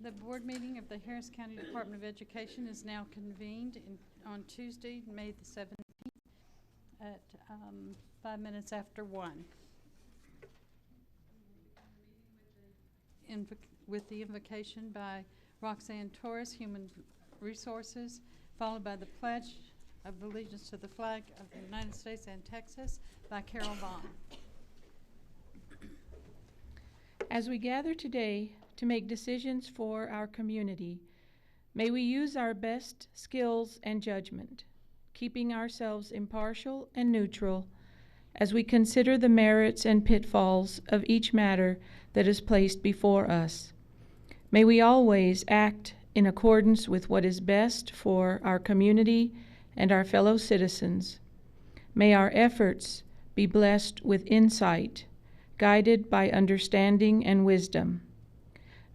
The board meeting of the Harris County Department of Education is now convened on Tuesday, May the 17th at 5 minutes after 1. With the invocation by Roxanne Torres, Human Resources, followed by the Pledge of Allegiance to the flag of the United States and Texas by Carol Vaughn. As we gather today to make decisions for our community, may we use our best skills and judgment, keeping ourselves impartial and neutral as we consider the merits and pitfalls of each matter that is placed before us. May we always act in accordance with what is best for our community and our fellow citizens. May our efforts be blessed with insight, guided by understanding and wisdom.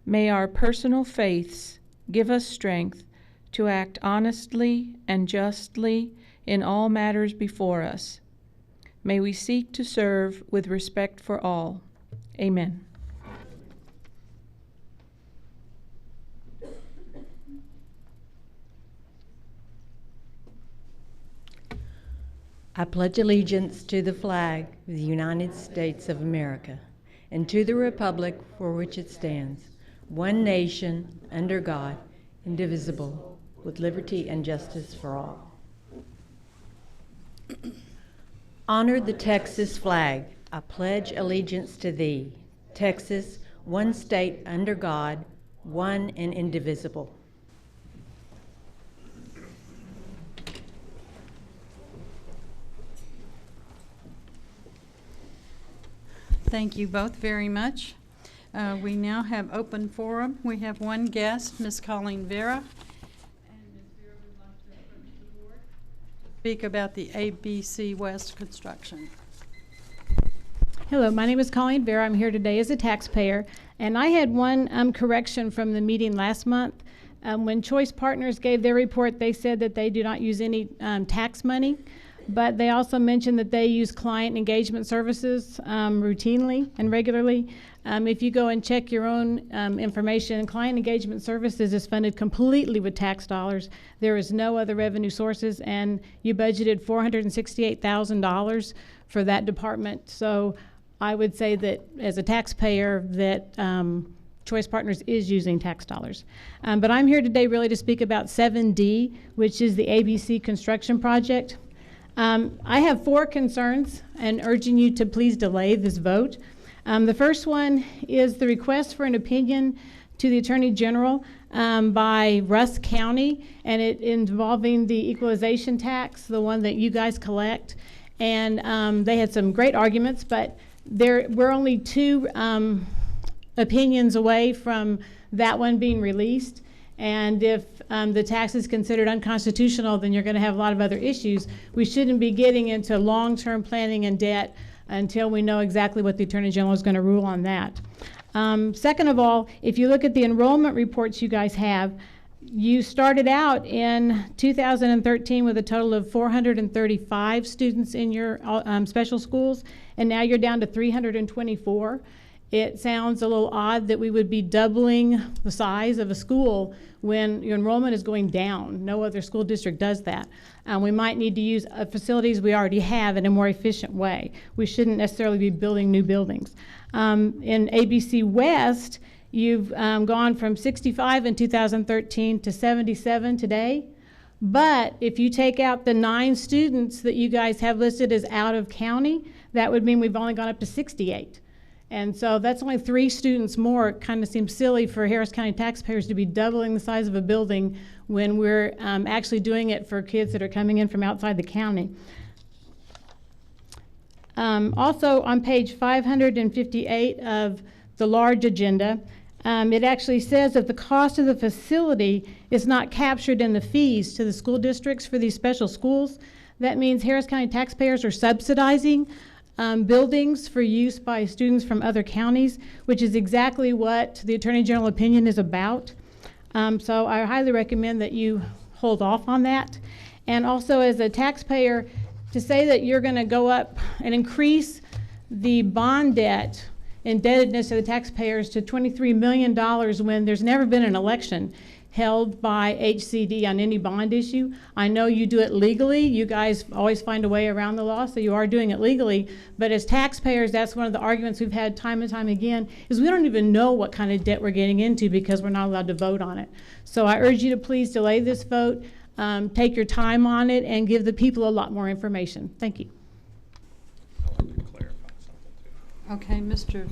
May our personal faiths give us strength to act honestly and justly in all matters before us. May we seek to serve with respect for all. Amen. I pledge allegiance to the flag of the United States of America and to the republic for which it stands, one nation, under God, indivisible, with liberty and justice for all. Honor the Texas flag. I pledge allegiance to thee, Texas, one state under God, one and indivisible. Thank you both very much. We now have open forum. We have one guest, Ms. Colleen Vera. And Ms. Vera would like to approach the board to speak about the ABC West construction. Hello, my name is Colleen Vera. I'm here today as a taxpayer. And I had one correction from the meeting last month. When Choice Partners gave their report, they said that they do not use any tax money. But they also mentioned that they use client engagement services routinely and regularly. If you go and check your own information, client engagement services is funded completely with tax dollars. There is no other revenue sources, and you budgeted $468,000 for that department. So I would say that as a taxpayer that Choice Partners is using tax dollars. But I'm here today really to speak about 7D, which is the ABC construction project. I have 4 concerns and urging you to please delay this vote. The first one is the request for an opinion to the Attorney General by Rusk County, and it involving the equalization tax, the one that you guys collect. And they had some great arguments, but we're only 2 opinions away from that one being released. And if the tax is considered unconstitutional, then you're going to have a lot of other issues. We shouldn't be getting into long-term planning and debt until we know exactly what the Attorney General is going to rule on that. Second of all, if you look at the enrollment reports you guys have, you started out in 2013 with a total of 435 students in your special schools, and now you're down to 324. It sounds a little odd that we would be doubling the size of a school when your enrollment is going down. No other school district does that. We might need to use facilities we already have in a more efficient way. We shouldn't necessarily be building new buildings. In ABC West, you've gone from 65 in 2013 to 77 today. But if you take out the 9 students that you guys have listed as out of county, that would mean we've only gone up to 68. And so that's only 3 students more. It kind of seems silly for Harris County taxpayers to be doubling the size of a building when we're actually doing it for kids that are coming in from outside the county. Also on page 558 of the large agenda, it actually says that the cost of the facility is not captured in the fees to the school districts for these special schools. That means Harris County taxpayers are subsidizing buildings for use by students from other counties, which is exactly what the Attorney General opinion is about. So I highly recommend that you hold off on that. And also as a taxpayer, to say that you're going to go up and increase the bond debt indebtedness of the taxpayers to $23 million when there's never been an election held by HCD on any bond issue. I know you do it legally. You guys always find a way around the law, so you are doing it legally. But as taxpayers, that's one of the arguments we've had time and time again, is we don't even know what kind of debt we're getting into because we're not allowed to vote on it. So I urge you to please delay this vote, take your time on it, and give the people a lot more information. Thank you. I'd like to clarify something too. Okay, Mr.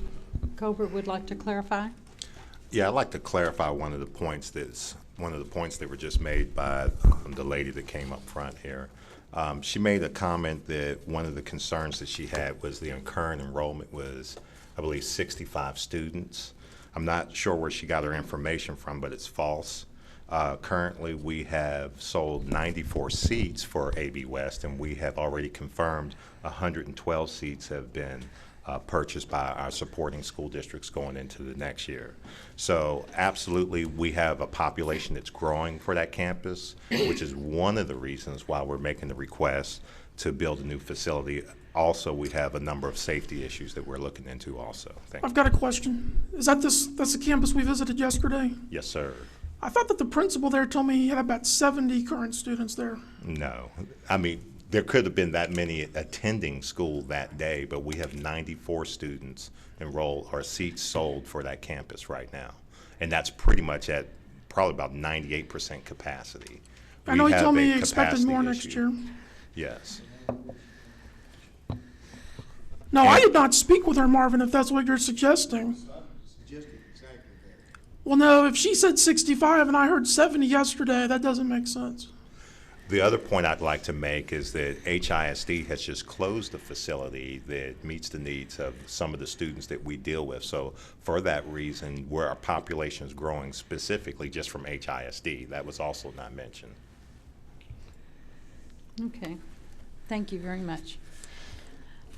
Colbert would like to clarify. Yeah, I'd like to clarify one of the points that were just made by the lady that came up front here. She made a comment that one of the concerns that she had was the current enrollment was, I believe, 65 students. I'm not sure where she got her information from, but it's false. Currently, we have sold 94 seats for AB West, and we have already confirmed 112 seats have been purchased by our supporting school districts going into the next year. So absolutely, we have a population that's growing for that campus, which is one of the reasons why we're making the request to build a new facility. Also, we have a number of safety issues that we're looking into also. Thank you. I've got a question. Is that that's the campus we visited yesterday? Yes, sir. I thought that the principal there told me he had about 70 current students there. No. I mean, there could have been that many attending school that day, but we have 94 students enrolled or seats sold for that campus right now. And that's pretty much at probably about 98% capacity. I know he told me have he a expected capacity more next issue. year. Yes. No, I did not speak with her, Marvin, if that's what you're suggesting. Well, no, if she said 65 and I heard 70 yesterday, that doesn't make sense. The other point I'd like to make is that HISD has just closed a facility that meets the needs of some of the students that we deal with. So for that reason, where our population is growing specifically just from HISD, that was also not mentioned. Okay, thank you very much.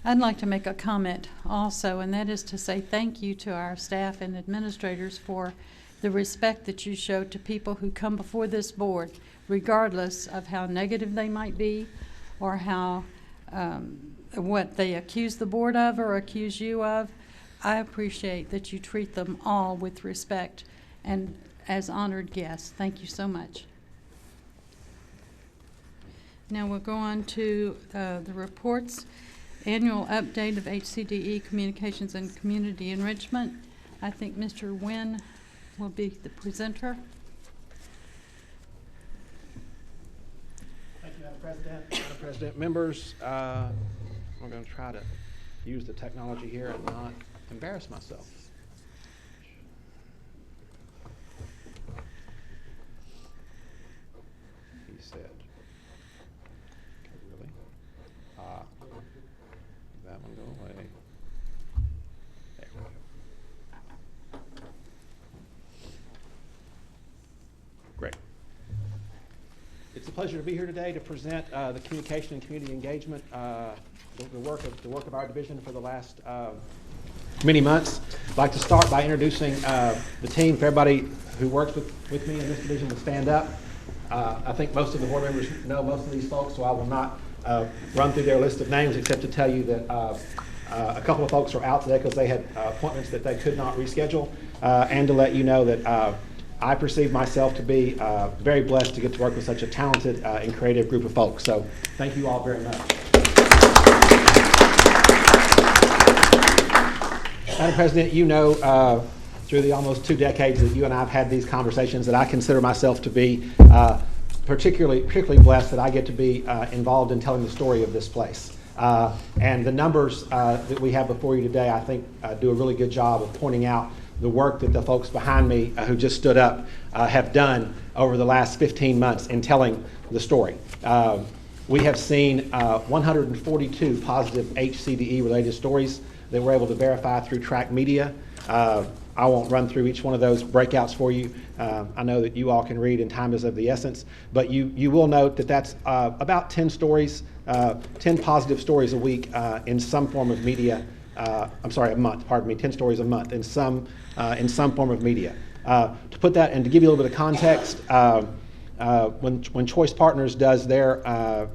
I'd like to make a comment also, and that is to say thank you to our staff and administrators for the respect that you show to people who come before this board, regardless of how negative they might be or how what they accuse the board of or accuse you of. I appreciate that you treat them all with respect and as honored guests. Thank you so much. Now we'll go on to the reports. Annual update of HCDE Communications and Community Enrichment. I think Mr. Wynn will be the presenter. Thank you, Madam President. Madam President, members, I'm going to try to use the technology here and not embarrass myself. He said, okay, really? That one go away. There we go. Great. It's a pleasure to be here today to present the communication and community engagement, the work of our division for the last many months. I'd like to start by introducing the team. For everybody who works with me in this division will stand up. I think most of the board members know most of these folks, so I will not run through their list of names except to tell you that a couple of folks are out today because they had appointments that they could not reschedule, and to let you know that I perceive myself to be very blessed to get to work with such a talented and creative group of folks. So thank you all very much. Madam President, you know through the almost 2 decades that you and I have had these conversations that I consider myself to be particularly blessed that I get to be involved in telling the story of this place. And the numbers that we have before you today, I think, do a really good job of pointing out the work that the folks behind me who just stood up have done over the last 15 months in telling the story. We have seen 142 positive HCDE related stories that we're able to verify through Track Media. I won't run through each one of those breakouts for you. I know that you all can read and time is of the essence, but you will note that that's about 10 stories, 10 positive stories a week in some form of media. I'm sorry, a month, pardon me, 10 stories a month in some form of media. To put that and to give you a little bit of context, when Choice Partners does their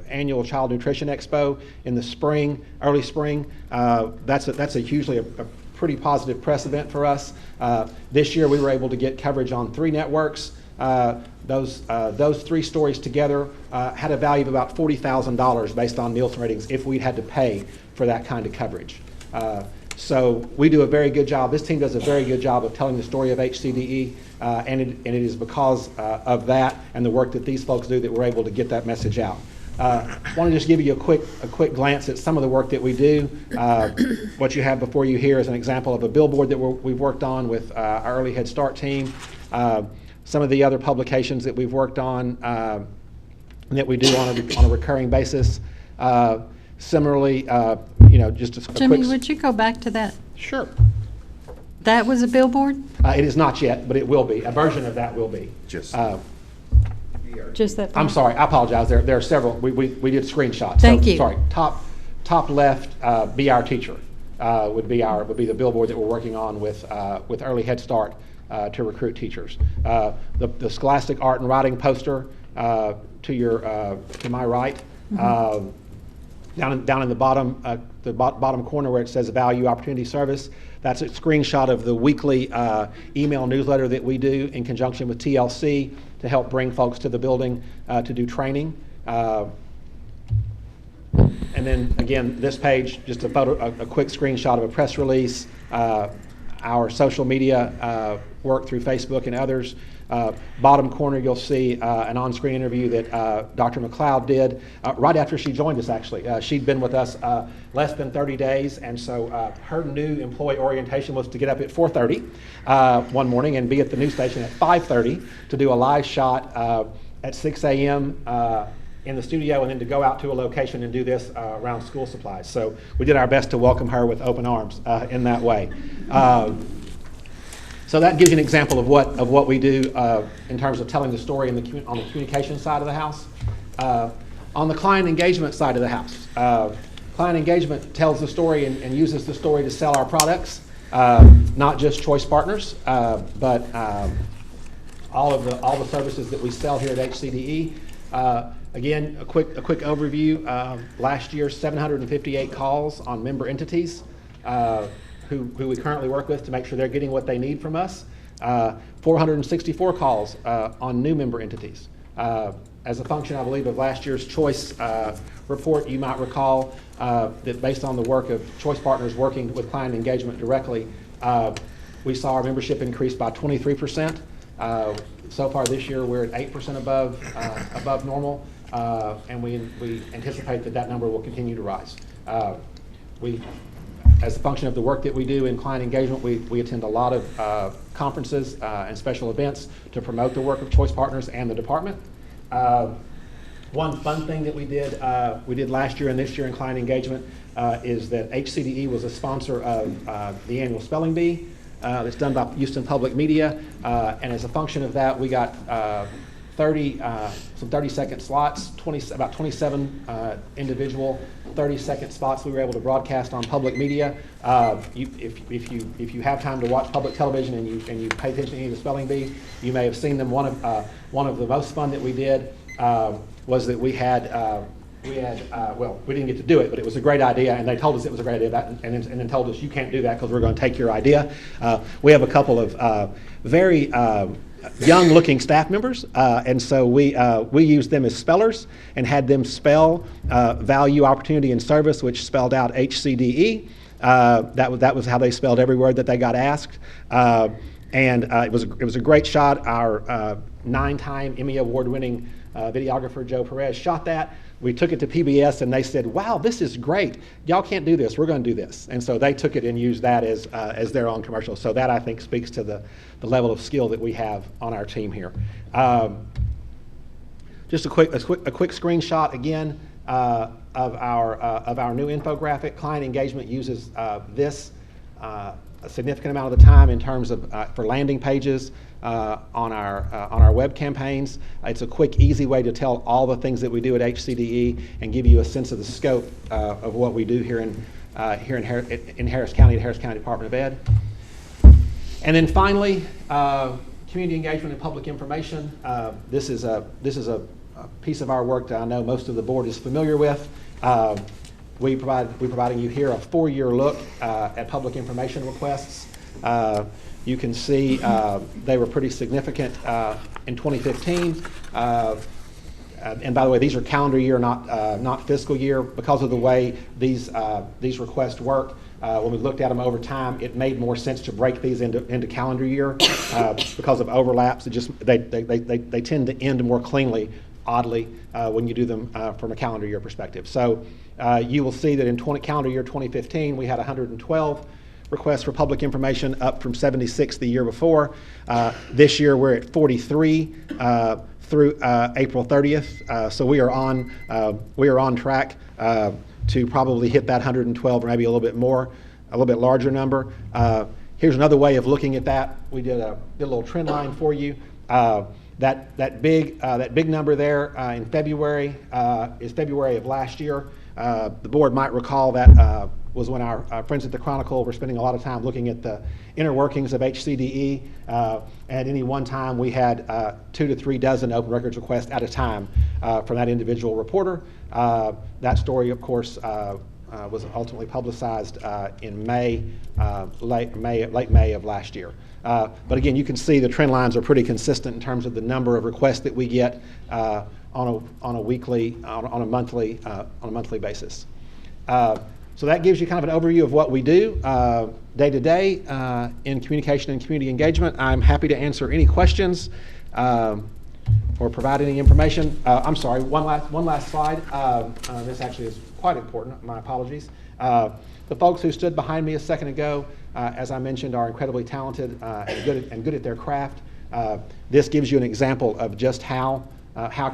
annual Child Nutrition Expo in the spring, early spring, that's usually a pretty positive precedent for us. This year we were able to get coverage on 3 networks. Those 3 stories together had a value of about $40,000 based on Nielsen ratings if we'd had to pay for that kind of coverage. So we do a very good job. This team does a very good job of telling the story of HCDE, and it is because of that and the work that these folks do that we're able to get that message out. I want to just give you a quick glance at some of the work that we do. What you have before you here is an example of a billboard that we've worked on with our Early Head Start team. Some of the other publications that we've worked on that we do on a recurring basis. Similarly, just a Jimmy, quick... would you go back to that? Sure. That was a billboard? It is not yet, but it will be. A version of that will be. Just Just that? I'm sorry, I apologize. There are several. We did screenshots. Thank you. Sorry, top left, Be Our Teacher would be the billboard that we're working on with Early Head Start to recruit teachers. The Scholastic Art and Writing poster to my right. Mm-hmm. Down in the bottom corner where it says Value Opportunity Service, that's a screenshot of the weekly email newsletter that we do in conjunction with TLC to help bring folks to the building to do training. And then again, this page, just a quick screenshot of a press release, our social media work through Facebook and others. Bottom corner, you'll see an on-screen interview that Dr. McLeod did right after she joined us, actually. She'd been with us less than 30 days, and so her new employee orientation was to get up at 4:30 one morning and be at the news station at 5:30 to do a live shot at 6 a.m. In the studio, and then to go out to a location and do this around school supplies. So we did our best to welcome her with open arms in that way. So that gives you an example of what we do in terms of telling the story on the communication side of the house. On the client engagement side of the house, client engagement tells the story and uses the story to sell our products, not just Choice Partners, but all the services that we sell here at HCDE. Again, a quick overview. Last year, 758 calls on member entities who we currently work with to make sure they're getting what they need from us. 464 calls on new member entities. As a function, I believe, of last year's Choice report, you might recall that based on the work of Choice Partners working with client engagement directly, we saw our membership increase by 23%. So far this year, we're at 8% above normal, and we anticipate that number will continue to rise. As a function of the work that we do in client engagement, we attend a lot of conferences and special events to promote the work of Choice Partners and the department. One fun thing that we did last year and this year in client engagement is that HCDE was a sponsor of the annual spelling bee. That's done by Houston Public Media, and as a function of that, we got 30-second slots, about 27 individual 30-second spots we were able to broadcast on public media. If you have time to watch public television and you pay attention to any of the spelling bee, you may have seen them. One of the most fun that we did was that we didn't get to do it, but it was a great idea, and they told us it was a great idea, and then told us you can't do that because we're going to take your idea. We have a couple of very young-looking staff members, and so we used them as spellers and had them spell value, opportunity, and service, which spelled out HCDE. That was how they spelled every word that they got asked, and it was a great shot. Our 9-time Emmy Award-winning videographer Joe Perez shot that. We took it to PBS and they said, "Wow, this is great. Y'all can't do this. We're going to do this." And so they took it and used that as their own commercial. So that, I think, speaks to the level of skill that we have on our team here. Just a quick screenshot again of our new infographic. Client engagement uses this a significant amount of the time in terms of for landing pages on our web campaigns. It's a quick, easy way to tell all the things that we do at HCDE and give you a sense of the scope of what we do here in Harris County, the Harris County Department of Ed. And then finally, community engagement and public information. This is a piece of our work that I know most of the board is familiar with. we're providing you here a 4-year look at public information requests. You can see they were pretty significant in 2015. And by the way, these are calendar year, not fiscal year. Because of the way these requests work, when we looked at them over time, it made more sense to break these into calendar year because of overlaps. They tend to end more cleanly, oddly, when you do them from a calendar year perspective. So you will see that in calendar year 2015, we had 112 requests for public information, up from 76 the year before. This year, we're at 43 through April 30th. So we are on track to probably hit that 112 or maybe a little bit more, a little bit larger number. Here's another way of looking at that. We did a little trend line for you. That big number there in February is February of last year. The board might recall that was when our friends at the Chronicle were spending a lot of time looking at the inner workings of HCDE. At any one time, we had 2 to 3 dozen open records requests at a time from that individual reporter. That story, of course, was ultimately publicized in late May of last year. But again, you can see the trend lines are pretty consistent in terms of the number of requests that we get on a monthly basis. So that gives you kind of an overview of what we do day to day in communication and community engagement. I'm happy to answer any questions or provide any information. I'm sorry, one last slide. This actually is quite important. My apologies. The folks who stood behind me a second ago, as I mentioned, are incredibly talented and good at their craft. This gives you an example of just how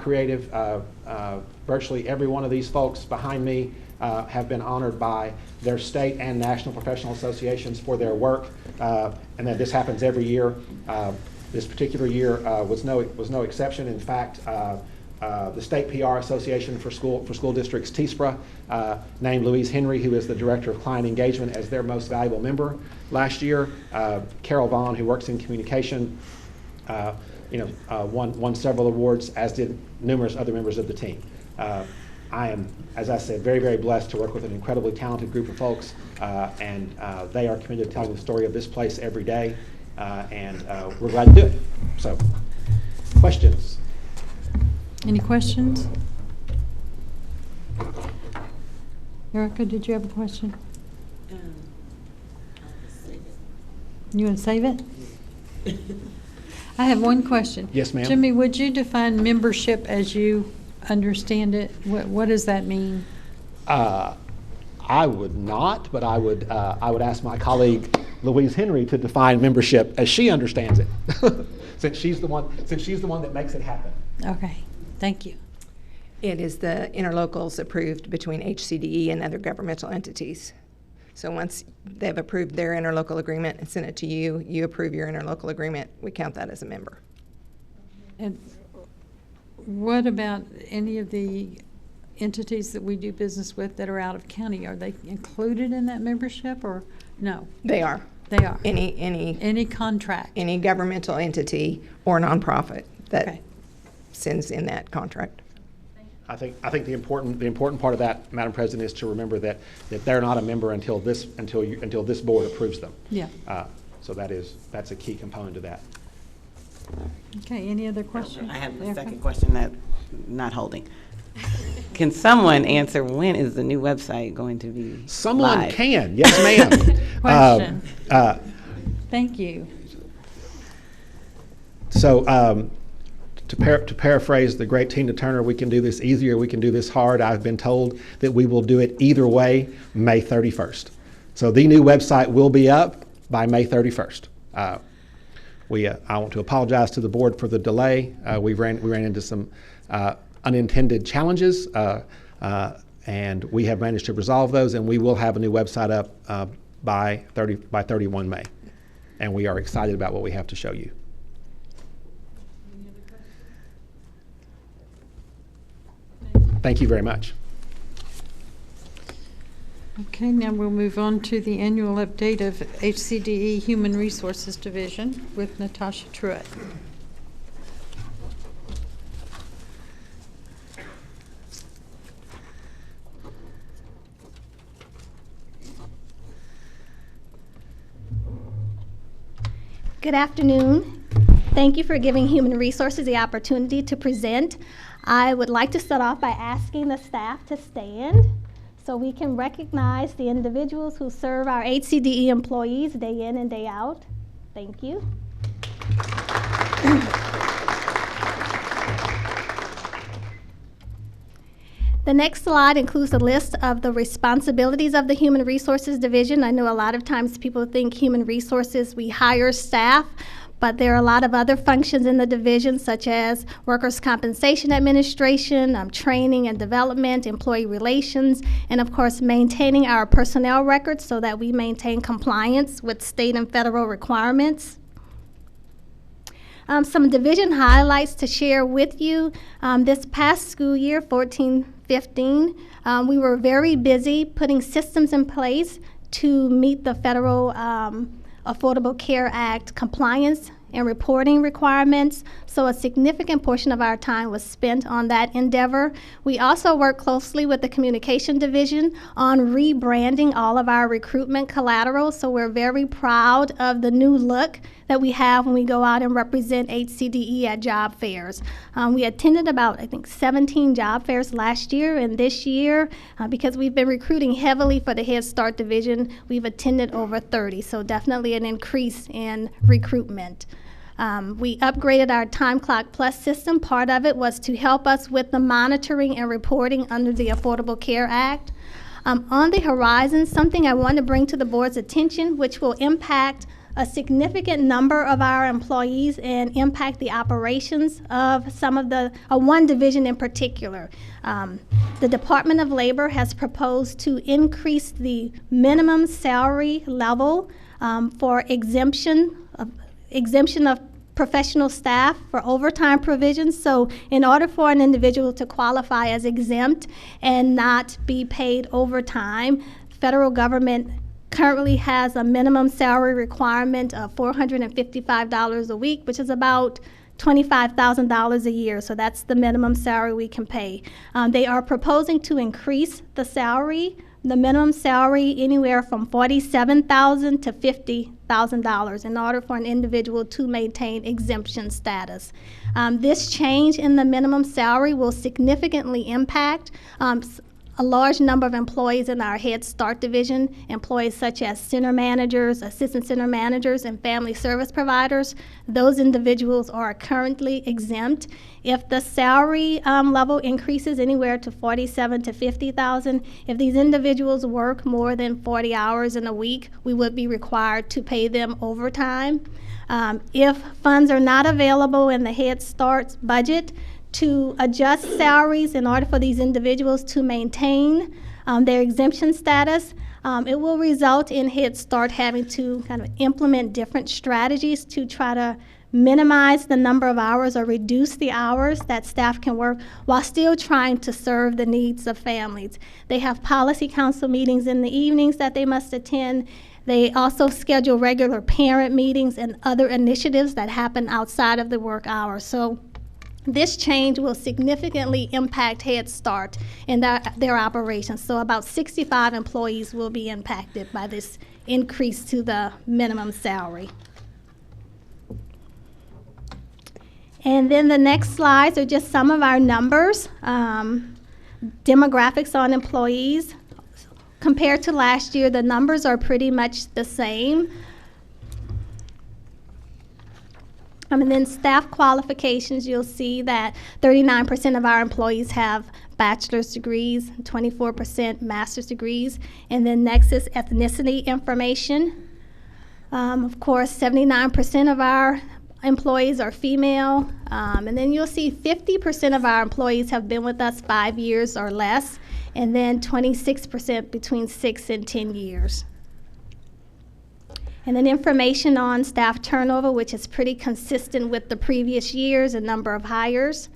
creative. Virtually every one of these folks behind me have been honored by their state and national professional associations for their work, and that this happens every year. This particular year was no exception. In fact, the State PR Association for School Districts, TSPRA, named Louise Henry, who is the Director of Client Engagement, as their most valuable member last year. Carol Vaughn, who works in communication, won several awards, as did numerous other members of the team. I am, as I said, very, very blessed to work with an incredibly talented group of folks, and they are committed to telling the story of this place every day, and we're glad to do it. So, questions? Any questions? Erica, did you have a question? I'll just save it. You want to save it? I have one question. Yes, ma'am. Jimmy, would you define membership as you understand it? What does that mean? I would not, but I would ask my colleague Louise Henry to define membership as she understands it, since she's the one that makes it happen. Okay, thank you. It is the interlocals approved between HCDE and other governmental entities. So once they've approved their interlocal agreement and sent it to you, you approve your interlocal agreement, we count that as a member. And what about any of the entities that we do business with that are out of county? Are they included in that membership, or no? They are. They are. Any contract. Any governmental entity or nonprofit that Okay. sends in that contract. I think the important part of that, Madam President, is to remember that they're not a member until this board approves them. Yeah. So that's a key component to that. Okay, any other questions? I have a Erica? second question that not holding. Can someone answer, when is the new website going to be Someone live? can, yes, ma'am. Question. Thank you. So to paraphrase the great Tina Turner, we can do this easier, we can do this hard. I've been told that we will do it either way, May 31st. So the new website will be up by May 31st. I want to apologize to the board for the delay. We ran into some unintended challenges, and we have managed to resolve those, and we will have a new website up by 31 May. And we are excited about what we have to show you. Thank you very much. Okay, now we'll move on to the annual update of HCDE Human Resources Division with Natasha Truitt. Good afternoon. Thank you for giving Human Resources the opportunity to present. I would like to start off by asking the staff to stand so we can recognize the individuals who serve our HCDE employees day in and day out. Thank you. The next slide includes a list of the responsibilities of the Human Resources Division. I know a lot of times people think Human Resources, we hire staff, but there are a lot of other functions in the division, such as workers' compensation administration, training and development, employee relations, and of course maintaining our personnel records so that we maintain compliance with state and federal requirements. Some division highlights to share with you. This past school year, 14-15, we were very busy putting systems in place to meet the federal Affordable Care Act compliance and reporting requirements, so a significant portion of our time was spent on that endeavor. We also worked closely with the communication division on rebranding all of our recruitment collateral, so we're very proud of the new look that we have when we go out and represent HCDE at job fairs. We attended about, I think, 17 job fairs last year, and this year, because we've been recruiting heavily for the Head Start division, we've attended over 30, so definitely an increase in recruitment. We upgraded our Time Clock Plus system. Part of it was to help us with the monitoring and reporting under the Affordable Care Act. On the horizon, something I want to bring to the board's attention, which will impact a significant number of our employees and impact the operations of some of the, one division in particular. The Department of Labor has proposed to increase the minimum salary level for exemption of professional staff for overtime provisions. So in order for an individual to qualify as exempt and not be paid overtime, federal government currently has a minimum salary requirement of $455 a week, which is about $25,000 a year. So that's the minimum salary we can pay. They are proposing to increase the minimum salary anywhere from $47,000 to $50,000 in order for an individual to maintain exemption status. This change in the minimum salary will significantly impact a large number of employees in our Head Start division, employees such as center managers, assistant center managers, and family service providers. Those individuals are currently exempt. If the salary level increases anywhere to $47,000 to $50,000, if these individuals work more than 40 hours in a week, we would be required to pay them overtime. If funds are not available in the Head Start's budget to adjust salaries in order for these individuals to maintain their exemption status, it will result in Head Start having to kind of implement different strategies to try to minimize the number of hours or reduce the hours that staff can work while still trying to serve the needs of families. They have policy council meetings in the evenings that they must attend. They also schedule regular parent meetings and other initiatives that happen outside of the work hours. So this change will significantly impact Head Start and their operations. So about 65 employees will be impacted by this increase to the minimum salary. And then the next slides are just some of our numbers, demographics on employees. Compared to last year, the numbers are pretty much the same. And then staff qualifications, you'll see that 39% of our employees have bachelor's degrees, 24% master's degrees. And then next is ethnicity information. Of course, 79% of our employees are female. And then you'll see 50% of our employees have been with us 5 years or less, and then 26% between 6 and 10 years. And then information on staff turnover, which is pretty consistent with the previous years and number of hires.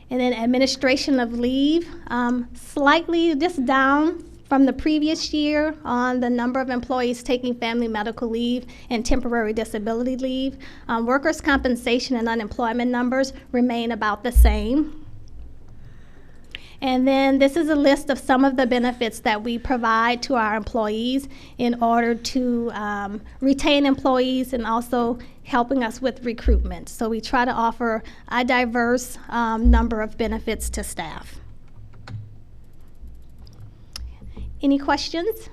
And then administration of leave, slightly just down from the previous year on the number of employees taking family medical leave and temporary disability leave. Workers' compensation and unemployment numbers remain about the same. And then this is a list of some of the benefits that we provide to our employees in order to retain employees and also helping us with recruitment. So we try to offer a diverse number of benefits to staff. Any questions?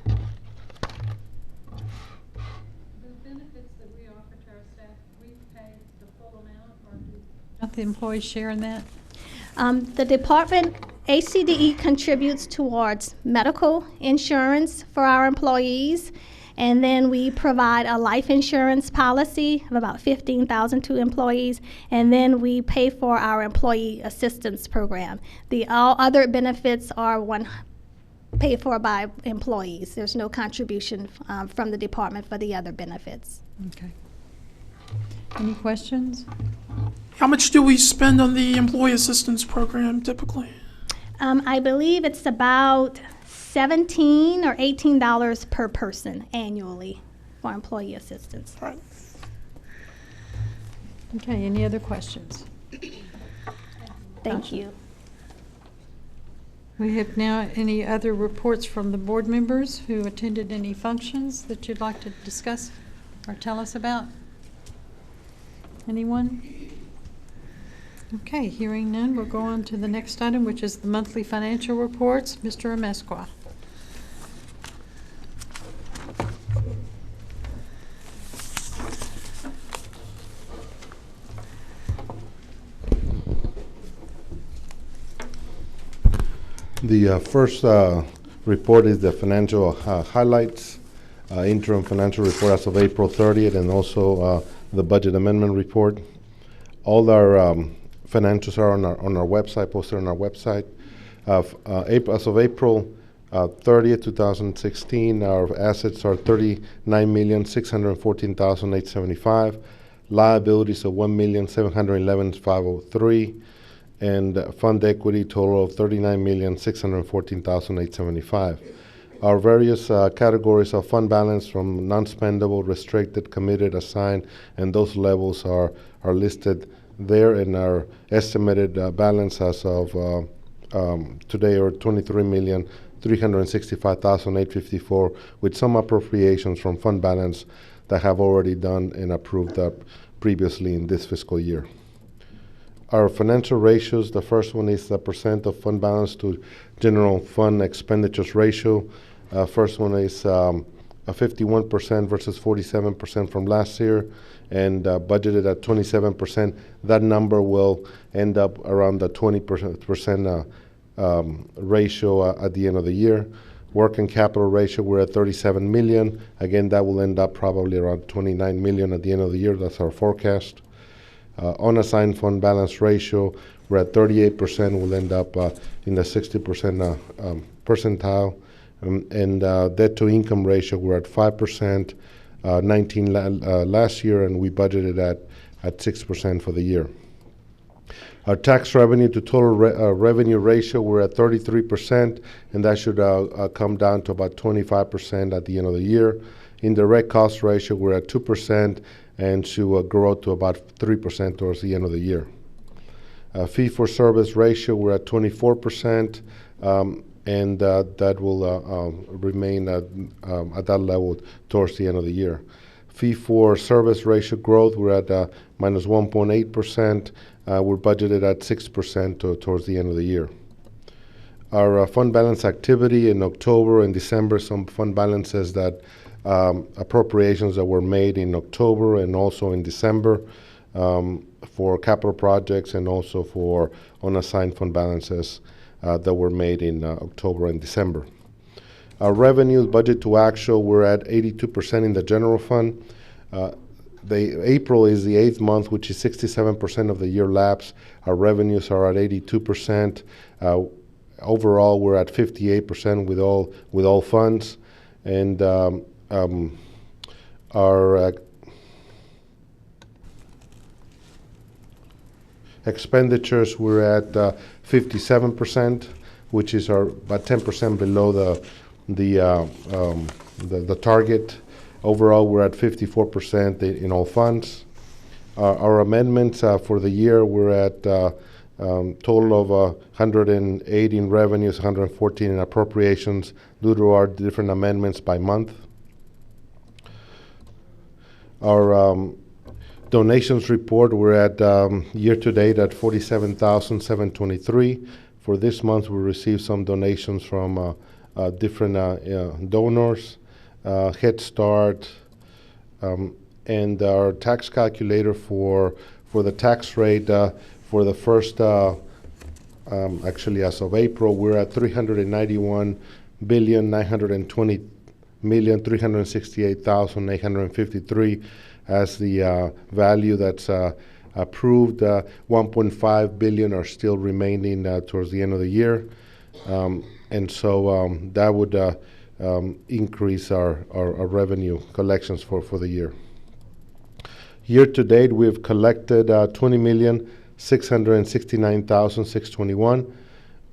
The benefits that we offer to our staff, we pay the full amount, or do not the employees share in that? The department, HCDE contributes towards medical insurance for our employees, and then we provide a life insurance policy of about $15,000 to employees, and then we pay for our employee assistance program. All other benefits are paid for by employees. There's no contribution from the department for the other benefits. Okay. Any questions? How much do we spend on the employee assistance program typically? I believe it's about $17 or $18 per person annually for employee assistance. All right. Okay, any other questions? Thank you. We have now any other reports from the board members who attended any functions that you'd like to discuss or tell us about? Anyone? Okay, hearing none, we'll go on to the next item, which is the monthly financial reports. Mr. Amesqua. The first report is the financial highlights, interim financial report as of April 30th, and also the budget amendment report. All our financials are on our website, posted on our website. As of April 30th, 2016, our assets are $39,614,875, liabilities of $1,711,503, and fund equity total of $39,614,875. Our various categories of fund balance, from non-spendable, restricted, committed, assigned, and those levels are listed there, and our estimated balance as of today are $23,365,854, with some appropriations from fund balance that have already done and approved previously in this fiscal year. Our financial ratios, the first one is the percent of fund balance to general fund expenditures ratio. First one is a 51% versus 47% from last year, and budgeted at 27%. That number will end up around the 20% ratio at the end of the year. Working capital ratio, we're at $37 million. Again, that will end up probably around $29 million at the end of the year. That's our forecast. Unassigned fund balance ratio, we're at 38%. We'll end up in the 60% percentile. And debt to income ratio, we're at 5%, 19 last year, and we budgeted at 6% for the year. Our tax revenue to total revenue ratio, we're at 33%, and that should come down to about 25% at the end of the year. Indirect cost ratio, we're at 2%, and should grow to about 3% towards the end of the year. Fee-for-service ratio, we're at 24%, and that will remain at that level towards the end of the year. Fee-for-service ratio growth, we're at minus 1.8%. We're budgeted at 6% towards the end of the year. Our fund balance activity in October and December, some fund balances that appropriations that were made in October and also in December for capital projects, and also for unassigned fund balances that were made in October and December. Our revenues, budget to actual, we're at 82% in the general fund. April is the 8th month, which is 67% of the year lapse. Our revenues are at 82%. Overall, we're at 58% with all funds, and our expenditures, we're at 57%, which is about 10% below the target. Overall, we're at 54% in all funds. Our amendments for the year, we're at Total of 108 in revenues, 114 in appropriations due to our different amendments by month. Our donations report, we're at year-to-date at $47,723. For this month, we received some donations from different donors, Head Start, and our tax calculator for the tax rate for the first, actually as of April, we're at $391,920,368,853 as the value that's approved. 1.5 billion are still remaining towards the end of the year, and so that would increase our revenue collections for the year. Year to date, we've collected 20,669,621,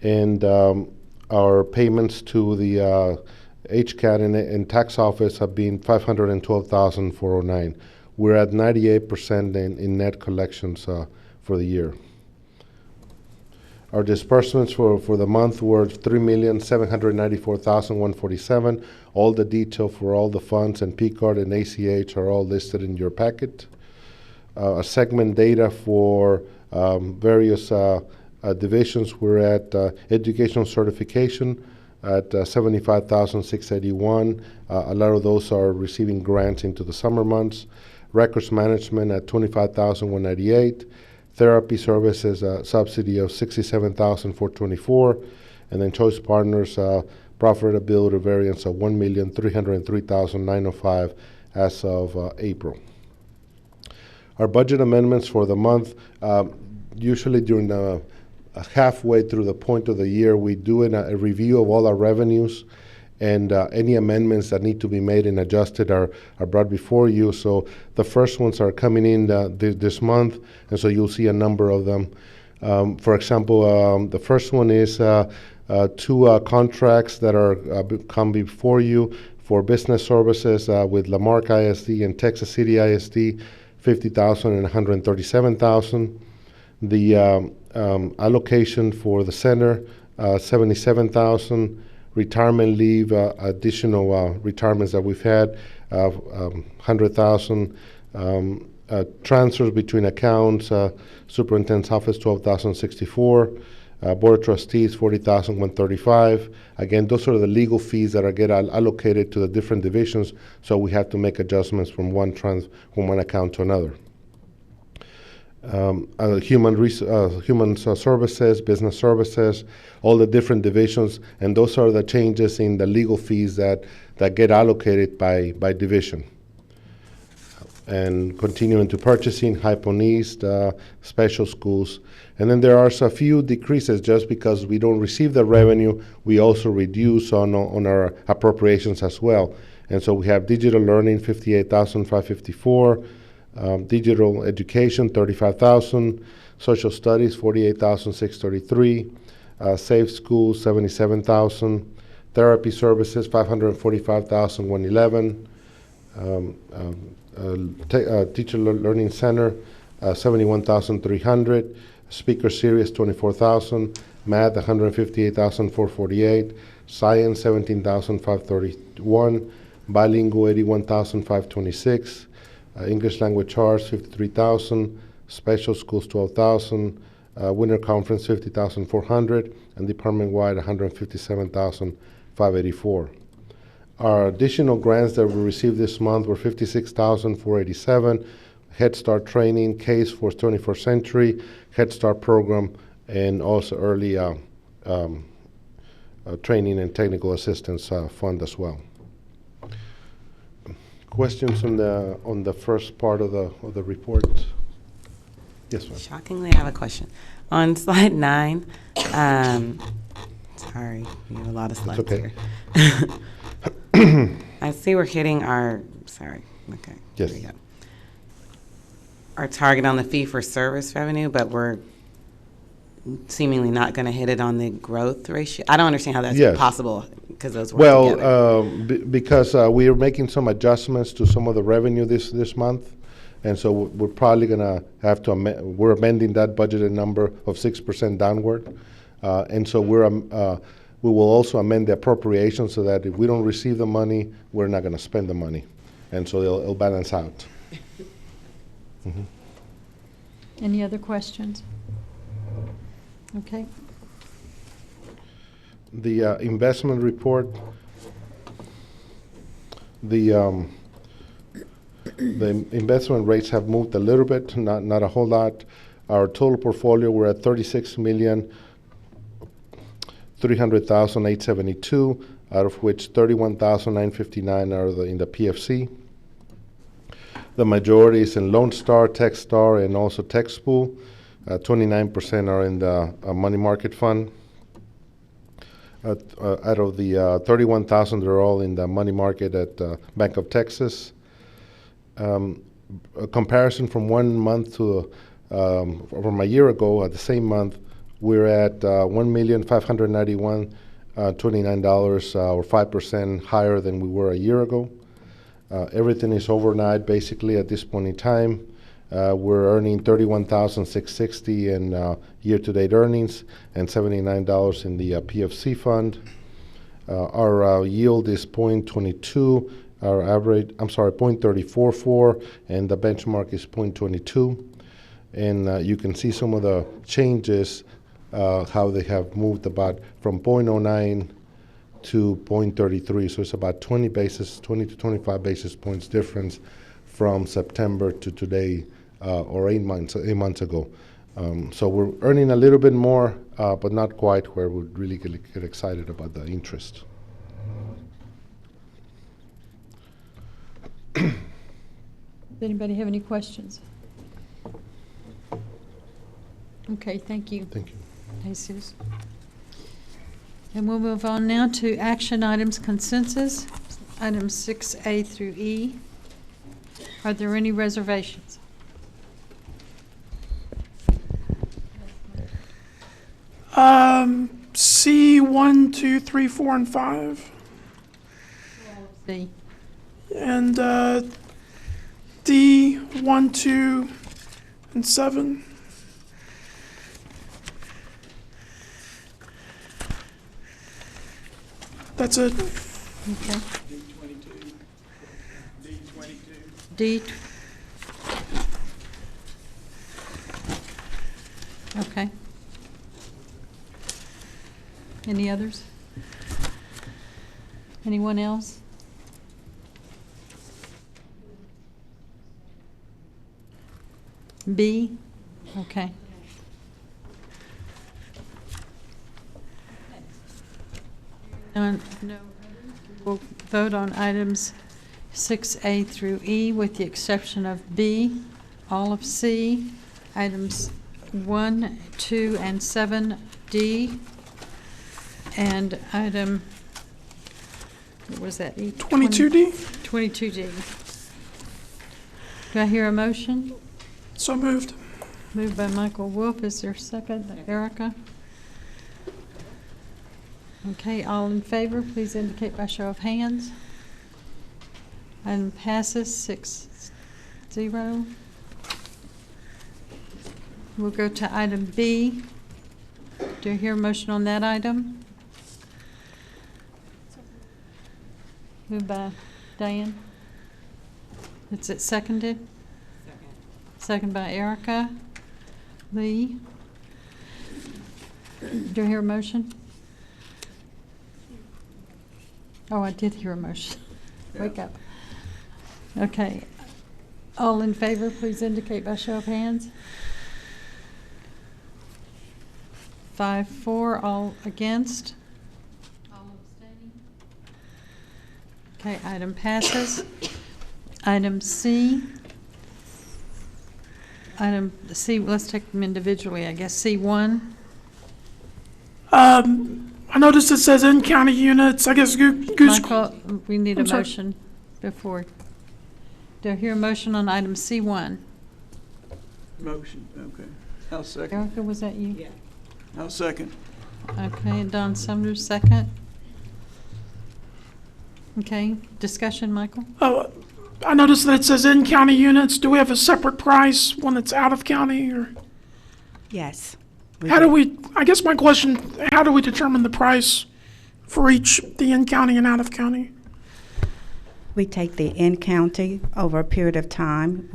and our payments to the HCAD and tax office have been 512,409. We're at 98% in net collections for the year. Our disbursements for the month were 3,794,147. All the detail for all the funds and P-card and ACH are all listed in your packet. Segment data for various divisions, we're at educational certification at 75,681. A lot of those are receiving grants into the summer months. Records management at 25,198. Therapy services subsidy of 67,424, and then Choice Partners profitability variance of 1,303,905 as of April. Our budget amendments for the month, usually during the halfway through the point of the year, we do a review of all our revenues, and any amendments that need to be made and adjusted are brought before you. So the first ones are coming in this month, and so you'll see a number of them. For example, the first one is two contracts that are come before you for business services with Lamarck ISD and Texas City ISD, 50,000 and 137,000. The allocation for the center, 77,000. Retirement leave, additional retirements that we've had, 100,000. Transfers between accounts, superintendent's office, 12,064. Board of trustees, 40,135. Again, those are the legal fees that are allocated to the different divisions, so we have to make adjustments from one account to another. Human services, business services, all the different divisions, and those are the changes in the legal fees that get allocated by division. And continuing to purchasing, Hypon East, special schools. And then there are a few decreases just because we don't receive the revenue. We also reduce on our appropriations as well. And so we have digital learning, 58,554. Digital education, 35,000. Social studies, 48,633. Safe schools, 77,000. Therapy services, 545,111. Teacher learning center, 71,300. Speaker series, 24,000. Math, 158,448. Science, 17,531. Bilingual, 81,526. English language arts, 53,000. Special schools, 12,000. Winter conference, 50,400. And department-wide, 157,584. Our additional grants that we received this month were 56,487. Head Start training, CASE for 21st Century, Head Start program, and also early training and technical assistance fund as well. Questions on the first part of the report? Yes, ma'am. Shockingly, I have a question. On slide 9, sorry, we have a lot of slides okay. here. I see we're hitting our, okay. Yes. Here we go. Our target on the fee for service revenue, but we're seemingly not going to hit it on the growth ratio. I don't understand how that's possible because those work together. Because we are making some adjustments to some of the revenue this month. And so we're probably going to have to we're amending that budgeted number of 6% downward. And so we will also amend the appropriation so that if we don't receive the money, we're not going to spend the money. And so it'll balance out. Mm-hmm. Any other questions? Okay. The investment report, the investment rates have moved a little bit, not a whole lot. Our total portfolio, we're at 36,300,872, out of which 31,959 are in the PFC. The majority is in Lone Star, Techstar, and also TechSpool. 29% are in the money market fund. Out of the 31,000, they're all in the money market at Bank of Texas. A comparison from 1 month to from a year ago at the same month, we're at $1,591,029, or 5% higher than we were a year ago. Everything is overnight basically at this point in time. We're earning $31,660 in year-to-date earnings and $79 in the PFC fund. Our yield is 0.22. Our average, 0.344, and the benchmark is 0.22. And you can see some of the changes, how they have moved about from 0.09 to 0.33. So it's about 20 to 25 basis points difference from September to today, or 8 months ago. So we're earning a little bit more, but not quite where we'd really get excited about the interest. Does anybody have any questions? Okay, thank you. Thank you. Jesus. And we'll move on now to action items consensus, items 6A through E. Are there any reservations? C 1, 2, 3, 4, and 5. D. And D 1, 2, and 7. That's it. Okay. D. Okay. Any others? Anyone else? B? Okay. No, we'll vote on items 6A through E with the exception of B, all of C, items 1, 2, and 7D, and item, what was that? 22D? 22D. Do I hear a motion? So moved. Moved by Michael Wolf. Is there a second? Erica? Okay, all in favor, please indicate by show of hands. Item passes 6-0. We'll go to item B. Do I hear a motion on that item? Moved by Diane. Is it seconded? Second by Erica. Lee. Do I hear a motion? Oh, I did hear a motion. Wake up. Okay. All in favor, please indicate by show of hands. 5-4. All against? All abstaining? Okay, item passes. Item C. Item C, let's take them individually, I guess. C1. I noticed it says in-county units. I guess Goose. Michael, we need a motion before. Do I hear a motion on item C1? Motion, okay. I'll second. Erica, was that you? Yeah. I'll second. Okay, and Don Sumner's second. Okay, discussion, Michael? Oh, I noticed that it says in-county units. Do we have a separate price when it's out of county, or? Yes. I guess my question, how do we determine the price for each, the in-county and out-of-county? We take the in-county over a period of time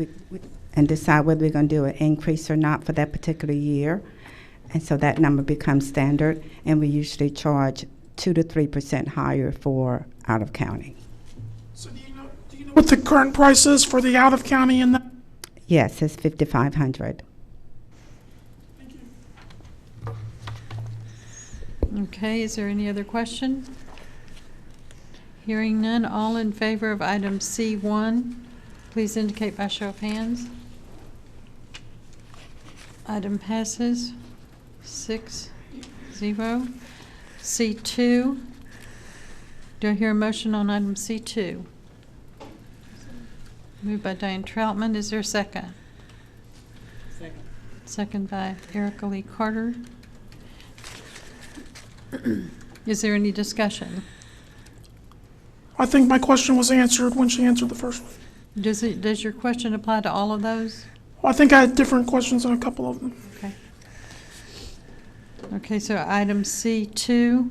and decide whether we're going to do an increase or not for that particular year. And so that number becomes standard, and we usually charge 2 to 3% higher for out-of-county. So do you know what the current price is for the out-of-county and the? Yes, it's $5,500. Okay, is there any other question? Hearing none, all in favor of item C1, please indicate by show of hands. Item passes 6-0. C2, do I hear a motion on item C2? Moved by Diane Troutman, is there a second? Second. Second by Erica Lee Carter. Is there any discussion? I think my question was answered when she answered the first one. Does your question apply to all of those? Well, I think I had different questions on a couple of them. Okay. Okay, so item C2,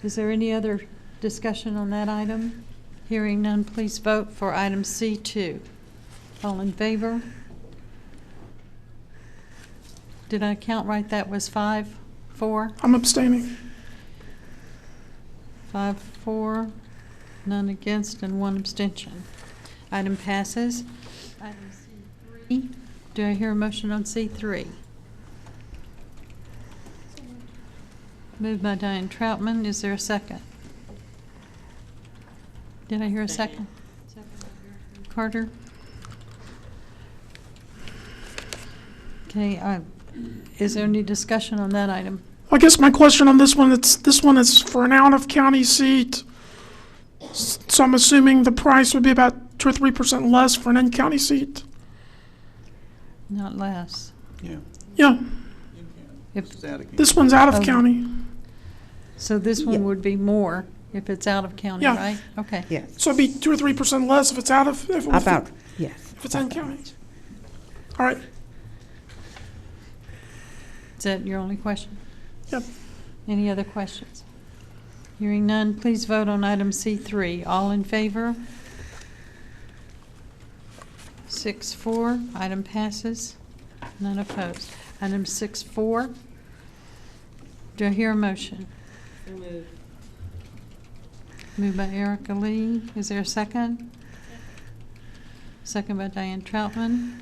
is there any other discussion on that item? Hearing none, please vote for item C2. All in favor? Did I count right? That was 5-4? I'm abstaining. 5-4, none against, and 1 abstention. Item passes. Item C3, do I hear a motion on C3? Moved by Diane Troutman, is there a second? Did I hear a second? Second by Carter. Okay, is there any discussion on that item? I guess my question on this one is for an out-of-county seat. So I'm assuming the price would be about 2 or 3% less for an in-county seat. Not less. Yeah. Yeah. If, this one's out of county. So this one would be more if it's out of county, Yeah. right? Okay. Yes. So it'd be 2 or 3% less if it's out of, Yes. if it's in county. All right. Is that your only question? Yep. Any other questions? Hearing none, please vote on item C3. All in favor? 6-4, item passes. None opposed. Item 6-4. Do I hear a motion? So moved. Moved by Erica Lee. Is there a second? Second by Diane Troutman.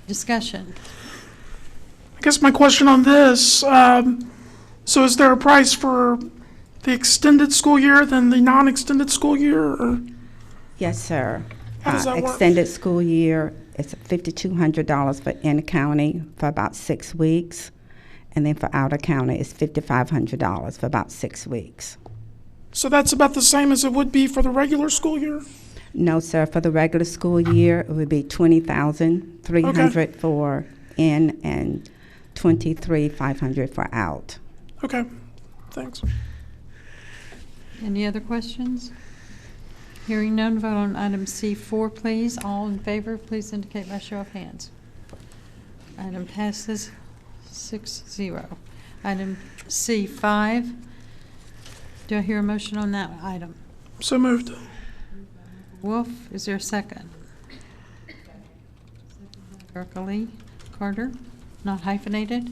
Discussion. I guess my question on this, so is there a price for the extended school year than the non-extended school year? Or? Yes, sir. How does that work? Extended school year, it's $5,200 for in-county for about 6 weeks. And then for out-of-county, it's $5,500 for about 6 weeks. So that's about the same as it would be for the regular school year? No, sir. For the regular school year, it would be $20,300 for in and $23,500 for out. Okay, thanks. Any other questions? Hearing none, vote on item C4, please. All in favor, please indicate by show of hands. Item passes 6-0. Item C5. Do I hear a motion on that item? So moved. Wolf, is there a second? Erica Lee Carter, not hyphenated.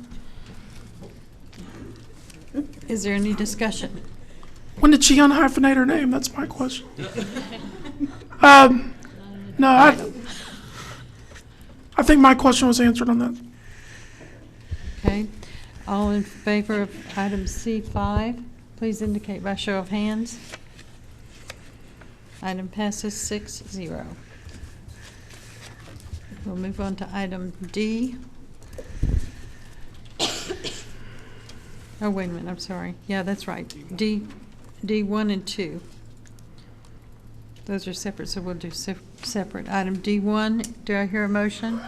Is there any discussion? When did she unhyphenate her name? That's my question. No, I think my question was answered on that. Okay. All in favor of item C5, please indicate by show of hands. Item passes 6-0. We'll move on to item D. Oh, wait a minute, I'm sorry. Yeah, that's right. D1 and 2. Those are separate, so we'll do separate. Item D1, do I hear a motion?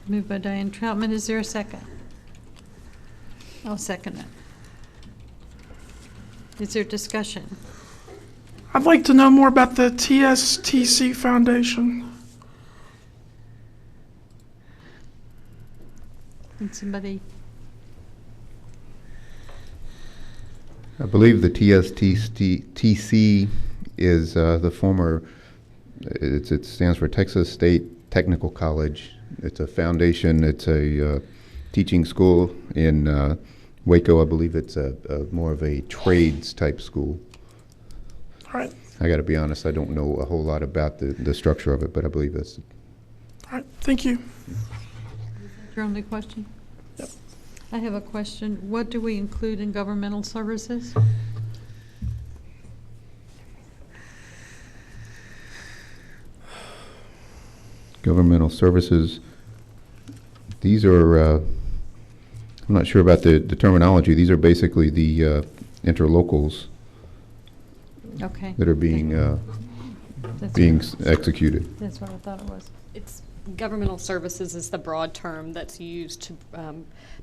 Moved by Diane Troutman. Is there a second? I'll second it. Is there discussion? I'd like to know more about the TSTC Foundation. Can somebody? I believe the TSTC is the former, it stands for Texas State Technical College. It's a foundation, it's a teaching school in Waco. I believe it's more of a trades type school. All right. I got to be honest, I don't know a whole lot about the structure of it, but I believe that's. All right, thank you. Your only question? Yep. I have a question. What do we include in governmental services? Governmental services, these are, I'm not sure about the terminology. These are basically the interlocals Okay. that are being executed. That's what I thought it was. It's governmental services is the broad term that's used to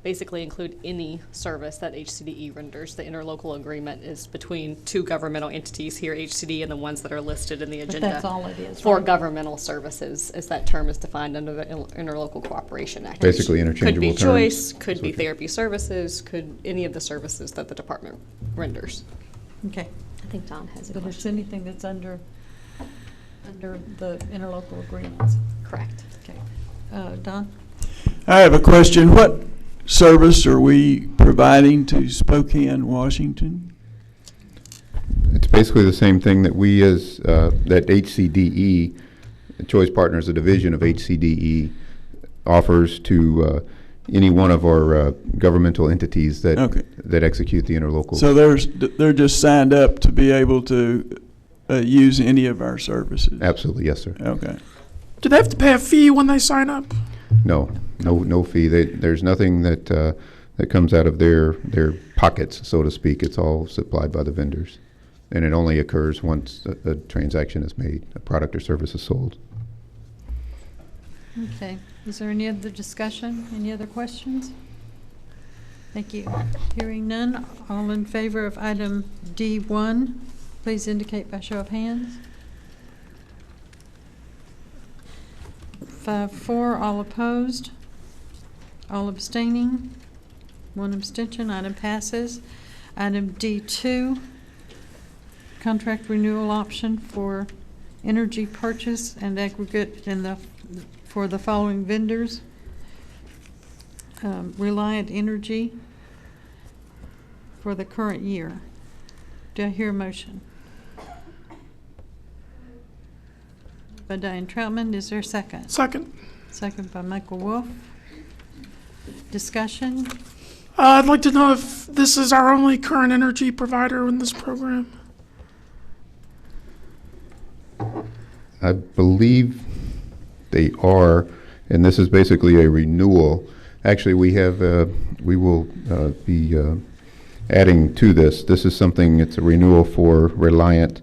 basically include any service that HCDE renders. The interlocal agreement is between two governmental entities here, HCDE, and the ones that are listed in the agenda. But that's all it is, for right? governmental services, as that term is defined under the Interlocal Cooperation Act. Basically interchangeable Could be terms. choice, could be therapy services, could any of the services that the department renders. Okay. I think Don has a But it's question. anything that's under the interlocal agreements. Correct. Okay. Don? I have a question. What service are we providing to Spokane, Washington? It's basically the same thing that we as, that HCDE, Choice Partners, a division of HCDE, offers to any one of our governmental entities that that execute the interlocal. So they're just signed up to be able to use any of our services? Absolutely, yes, sir. Okay. Do they have to pay a fee when they sign up? No fee. There's nothing that comes out of their pockets, so to speak. It's all supplied by the vendors, and it only occurs once a transaction is made, a product or service is sold. Okay. Is there any other discussion? Any other questions? Thank you. Hearing none, all in favor of item D1, please indicate by show of hands. 5-4, all opposed, all abstaining, 1 abstention. Item passes. Item D2, contract renewal option for energy purchase and aggregate for the following vendors. Reliant Energy for the current year. Do I hear a motion? By Diane Troutman, is there a second? Second. Second by Michael Wolf. Discussion? I'd like to know if this is our only current energy provider in this program. I believe they are, and this is basically a renewal. Actually, we will be adding to this. This is something, it's a renewal for Reliant,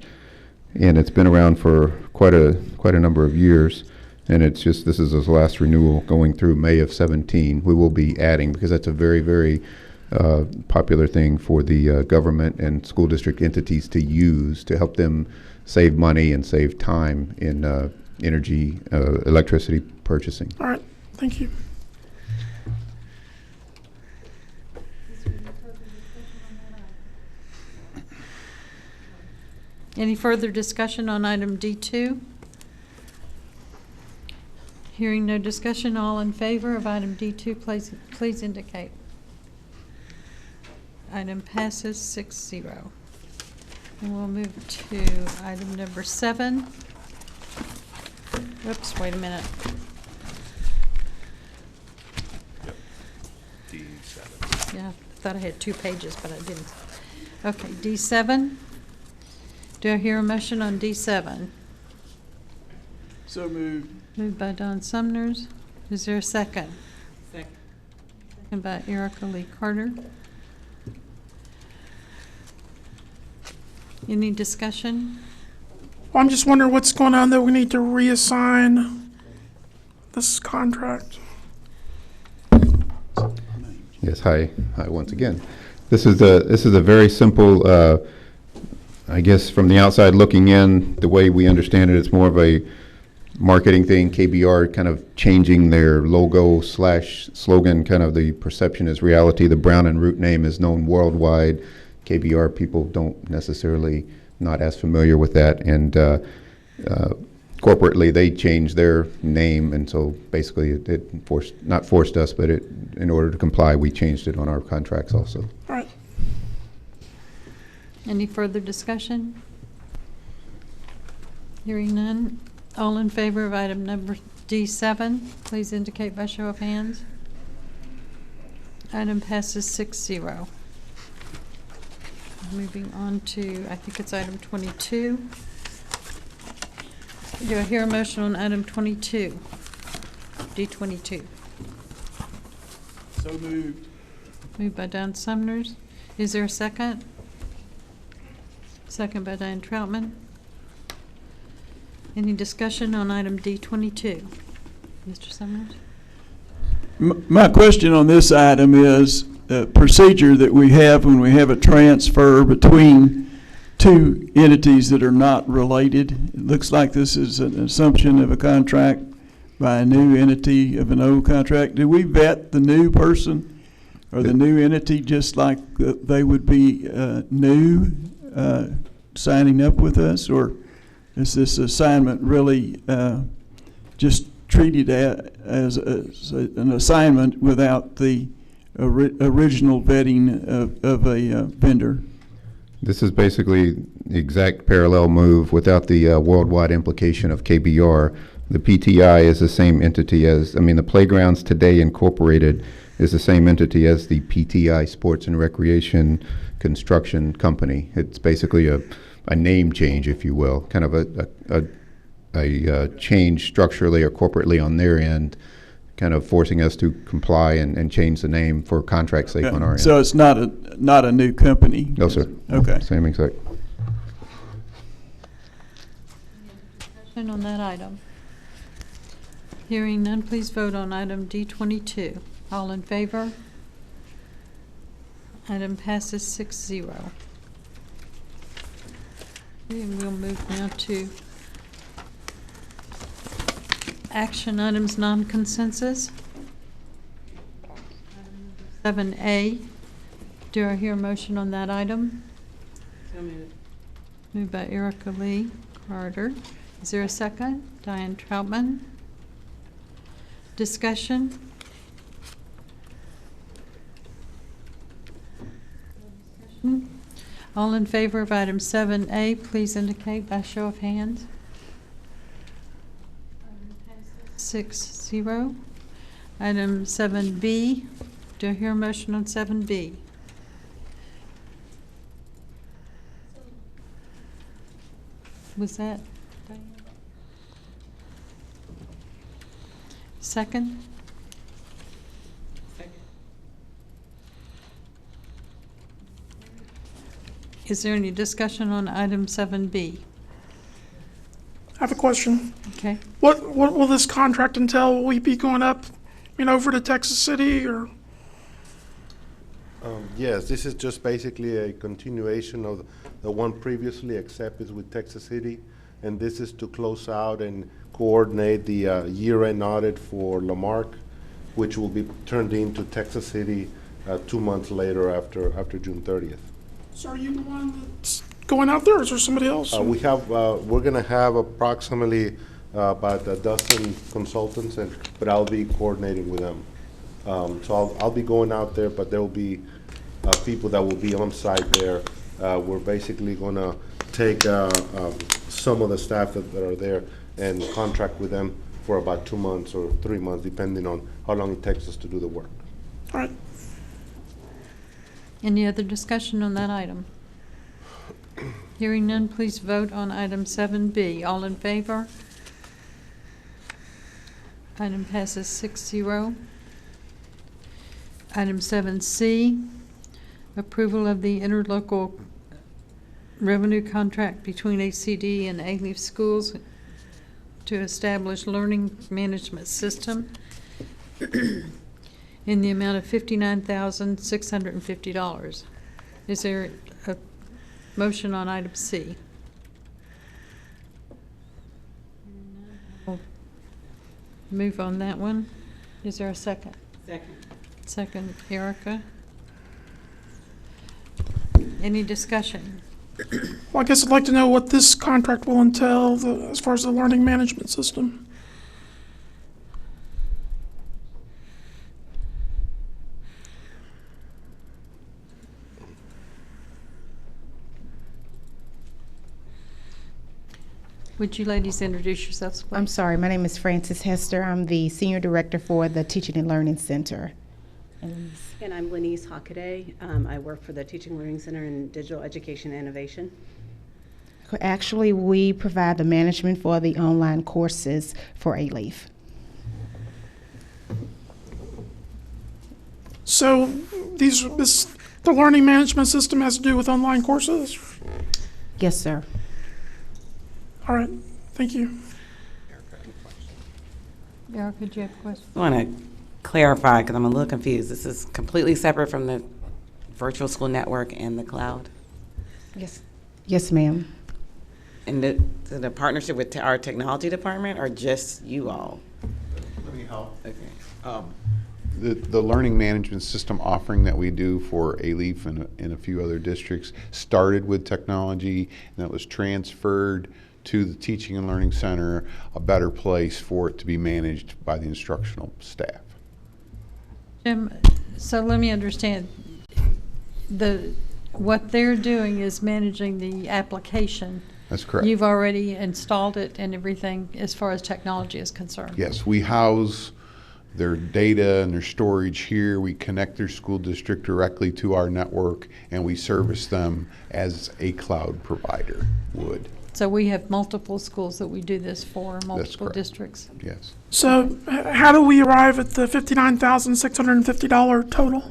and it's been around for quite a number of years, and it's just, this is his last renewal going through May of 17. We will be adding, because that's a very, very popular thing for the government and school district entities to use to help them save money and save time in energy, electricity purchasing. All right, thank you. Any further discussion on item D2? Hearing no discussion, all in favor of item D2, please indicate. Item passes 6-0. And we'll move to item number 7. Oops, wait a minute. D7. Yeah, I thought I had 2 pages, but I didn't. Okay, D7. Do I hear a motion on D7? So moved. Moved by Don Sumners. Is there a second? Second. Second by Erica Lee Carter. Any discussion? Well, I'm just wondering what's going on that we need to reassign this contract. Yes, hi once again. This is a very simple I guess from the outside looking in, the way we understand it, it's more of a marketing thing. KBR kind of changing their logo / slogan, kind of the perception is reality. The Brown and Root name is known worldwide. KBR people don't necessarily not as familiar with that, and corporately they changed their name, and so basically it not forced us, but in order to comply, we changed it on our contracts also. All right. Any further discussion? Hearing none. All in favor of item number D7, please indicate by show of hands. Item passes 6-0. Moving on to, I think it's item 22. Do I hear a motion on item 22? D22. So moved. Moved by Don Sumners. Is there a second? Second by Diane Troutman. Any discussion on item D22? Mr. Summers? My question on this item is a procedure that we have when we have a transfer between two entities that are not related. It looks like this is an assumption of a contract by a new entity of an old contract. Do we vet the new person or the new entity just like they would be new signing up with us, or is this assignment really just treated as an assignment without the original vetting of a vendor? This is basically the exact parallel move without the worldwide implication of KBR. The PTI is the same entity as, the Playgrounds Today Incorporated is the same entity as the PTI Sports and Recreation Construction Company. It's basically a name change, if you will, kind of a change structurally or corporately on their end, kind of forcing us to comply and change the name for contract sake on our end. So it's not a new company? No, sir. Okay. Same exact. Discussion on that item. Hearing none, please vote on item D22. All in favor? Item passes 6-0. And we'll move now to action items non-consensus. 7A. Do I hear a motion on that item? So moved. Moved by Erica Lee Carter. Is there a second? Diane Troutman. Discussion? All in favor of item 7A, please indicate by show of hands. 6-0. Item 7B. Do I hear a motion on 7B? Was that Diane? Second? Is there any discussion on item 7B? I have a question. Okay. What will this contract entail? Will we be going up, over to Texas City, or? Yes, this is just basically a continuation of the one previously, except it's with Texas City, and this is to close out and coordinate the year-end audit for Lamarck, which will be turned into Texas City 2 months later after June 30th. So are you the one that's going out there, or is there somebody else? We're going to have approximately about a dozen consultants, but I'll be coordinating with them. So I'll be going out there, but there will be people that will be on site there. We're basically going to take some of the staff that are there and contract with them for about 2 months or 3 months, depending on how long it takes us to do the work. All right. Any other discussion on that item? Hearing none, please vote on item 7B. All in favor? Item passes 6-0. Item 7C, approval of the interlocal revenue contract between HCDE and A-Leaf Schools to establish learning management system in the amount of $59,650. Is there a motion on item C? We'll move on that one. Is there a second? Second. Second, Erica. Any discussion? Well, I guess I'd like to know what this contract will entail as far as the learning management system. Would you ladies introduce yourselves, please? I'm sorry, my name is Frances Hester. I'm the Senior Director for the Teaching and Learning Center. And I'm Lenise Hockaday. I work for the Teaching and Learning Center in Digital Education and Innovation. Actually, we provide the management for the online courses for A-Leaf. So the learning management system has to do with online courses? Yes, sir. All right, thank you. Erica, do you have a question? I want to clarify because I'm a little confused. This is completely separate from the virtual school network and the cloud? Yes. Yes, ma'am. And the partnership with our technology department or just you all? Let me help. Okay. The learning management system offering that we do for A-Leaf and a few other districts started with technology, and that was transferred to the Teaching and Learning Center, a better place for it to be managed by the instructional staff. Jim, so let me understand. What they're doing is managing the application. That's correct. You've already installed it and everything as far as technology is concerned. Yes, we house their data and their storage here. We connect their school district directly to our network, and we service them as a cloud provider would. So we have multiple schools that we do this for, multiple districts. Yes. So how do we arrive at the $59,650 total?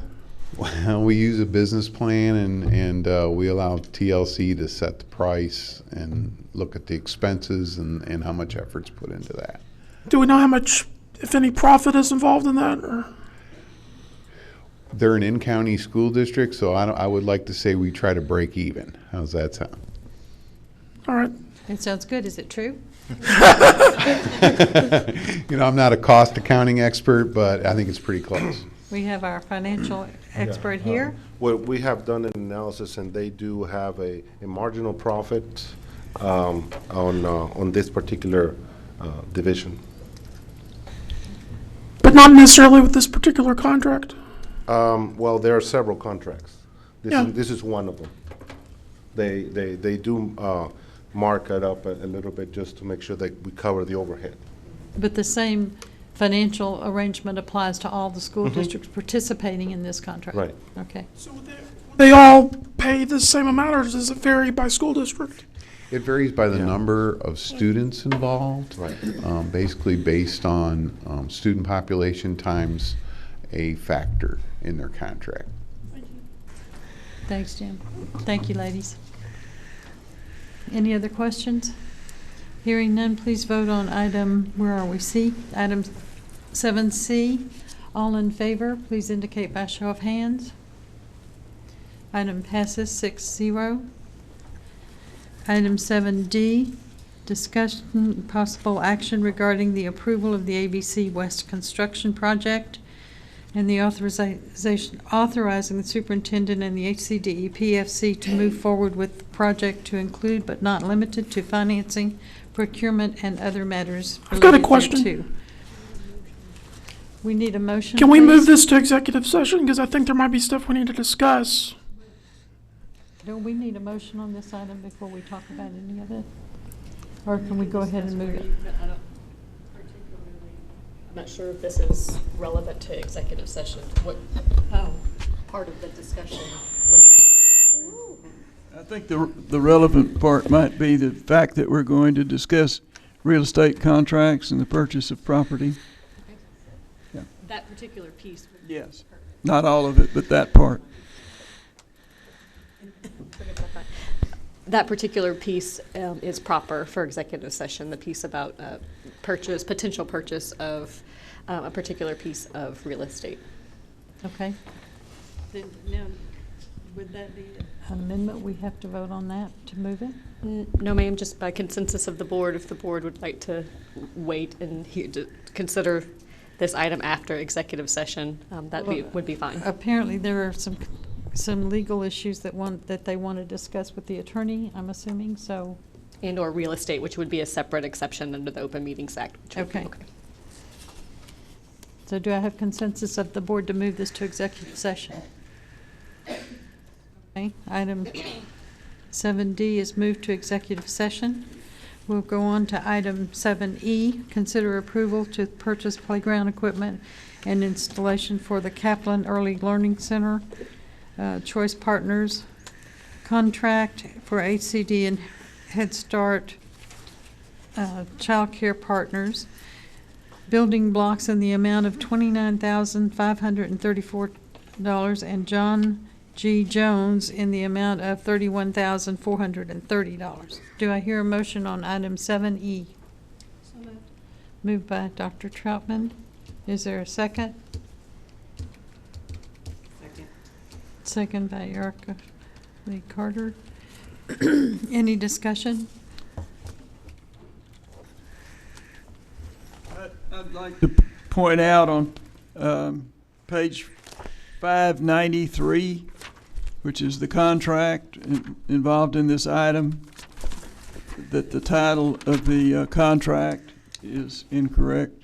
Well, we use a business plan, and we allow TLC to set the price and look at the expenses and how much effort's put into that. Do we know how much, if any, profit is involved in that? Or? They're an in-county school district, so I would like to say we try to break even. How's that sound? All right. It sounds good. Is it true? You know, I'm not a cost accounting expert, but I think it's pretty close. We have our financial expert here. Well, we have done an analysis, and they do have a marginal profit on this particular division. But not necessarily with this particular contract? Well, there are several contracts. Yeah. This is one of them. They do mark it up a little bit just to make sure that we cover the overhead. But the same financial arrangement applies to all the school districts participating in this contract? Right. Okay. So they all pay the same amount, or does it vary by school district? It varies by the number of students involved, right. Basically based on student population times a factor in their contract. Thanks, Jim. Thank you, ladies. Any other questions? Hearing none, please vote on item, where are we, C? Item 7C. All in favor, please indicate by show of hands. Item passes 6-0. Item 7D, discussion possible action regarding the approval of the ABC West construction project and the authorizing the superintendent and the HCDE PFC to move forward with the project to include but not limited to financing, procurement, and other matters I've got a related question. thereto. We need a motion, Can we please? move this to executive session? Because I think there might be stuff we need to discuss. Do we need a motion on this item before we talk about any of it? Or can we go ahead and move it? I'm not sure if this is relevant to executive session. What part of the discussion would be? I think the relevant part might be the fact that we're going to discuss real estate contracts and the purchase of property. Okay. Yeah. That particular piece. Yes. Not all of it, but that part. That particular piece is proper for executive session, the piece about potential purchase of a particular piece of real estate. Okay. Then now, Would that be an amendment? We have to vote on that to move it? No, ma'am, just by consensus of the board, if the board would like to wait and to consider this item after executive session, would be fine. Apparently, there are some legal issues that they want to discuss with the attorney, I'm assuming, so. And or real estate, which would be a separate exception under the Open Meetings Act. Which would be okay. So do I have consensus of the board to move this to executive session? Okay, item 7D is moved to executive session. We'll go on to item 7E, consider approval to purchase playground equipment and installation for the Kaplan Early Learning Center, Choice Partners, contract for HCDE and Head Start Child Care Partners, building blocks in the amount of $29,534, and John G. Jones in the amount of $31,430. Do I hear a motion on item 7E? So moved. Moved by Dr. Troutman. Is there a second? Second. Second by Erica Lee Carter. Any discussion? I'd like to point out on page 593, which is the contract involved in this item, that the title of the contract is incorrect.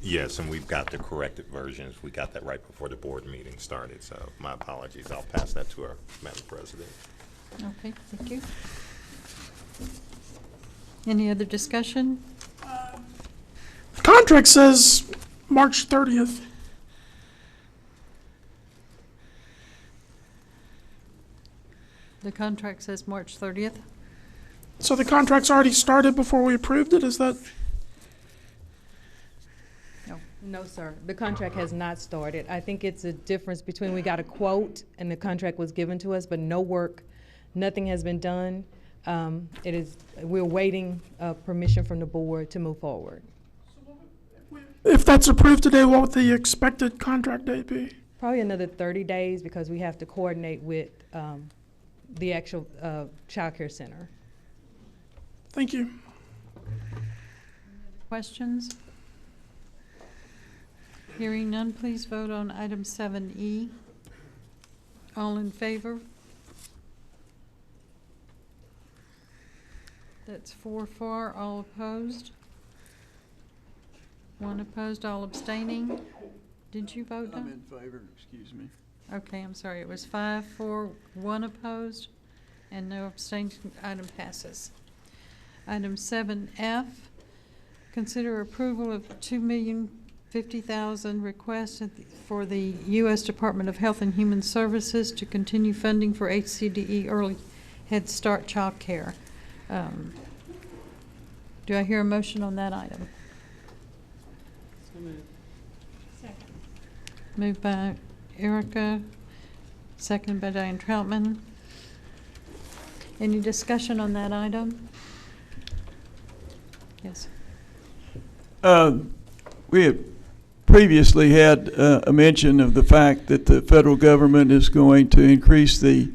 Yes, and we've got the corrected versions. We got that right before the board meeting started, so my apologies. I'll pass that to our Madam President. Okay, thank you. Any other discussion? The contract says March 30th. The contract says March 30th. So the contract's already started before we approved it, is that? No, sir. The contract has not started. I think it's a difference between we got a quote and the contract was given to us, but no work, nothing has been done. We're waiting permission from the board to move forward. If that's approved today, what would the expected contract date be? Probably another 30 days because we have to coordinate with the actual child care center. Thank you. Questions? Hearing none, please vote on item 7E. All in favor? That's 4 for, all opposed? 1 opposed, all abstaining. Did you vote? I'm in favor, excuse me. Okay, I'm sorry. It was 5 for, 1 opposed, and no abstention. Item passes. Item 7F, consider approval of $2,050,000 request for the U.S. Department of Health and Human Services to continue funding for HCDE Early Head Start Child Care. Do I hear a motion on that item? So moved. Second. Moved by Erica, second by Diane Troutman. Any discussion on that item? Yes. We have previously had a mention of the fact that the federal government is going to increase the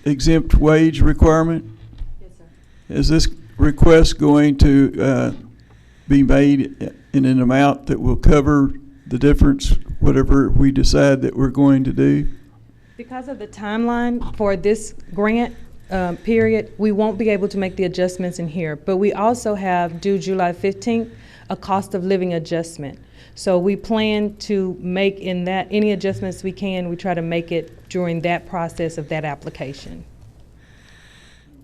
exempt wage requirement. Yes, sir. Is this request going to be made in an amount that will cover the difference, whatever we decide that we're going to do? Because of the timeline for this grant period, we won't be able to make the adjustments in here. But we also have, due July 15th, a cost of living adjustment. So we plan to make in that any adjustments we can, we try to make it during that process of that application.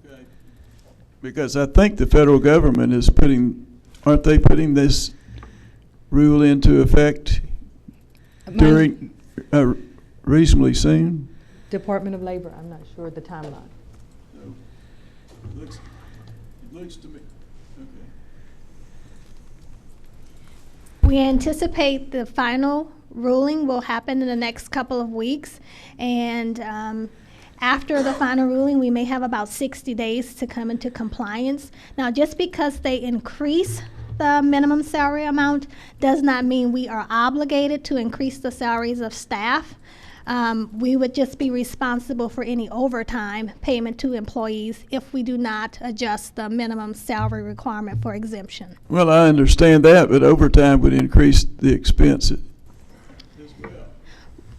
Okay. Because I think the federal government is aren't they putting this rule into effect during reasonably soon? Department of Labor, I'm not sure the timeline. No. It looks to me. Okay. We anticipate the final ruling will happen in the next couple of weeks, and after the final ruling, we may have about 60 days to come into compliance. Now, just because they increase the minimum salary amount does not mean we are obligated to increase the salaries of staff. We would just be responsible for any overtime payment to employees if we do not adjust the minimum salary requirement for exemption. Well, I understand that, but overtime would increase the expense.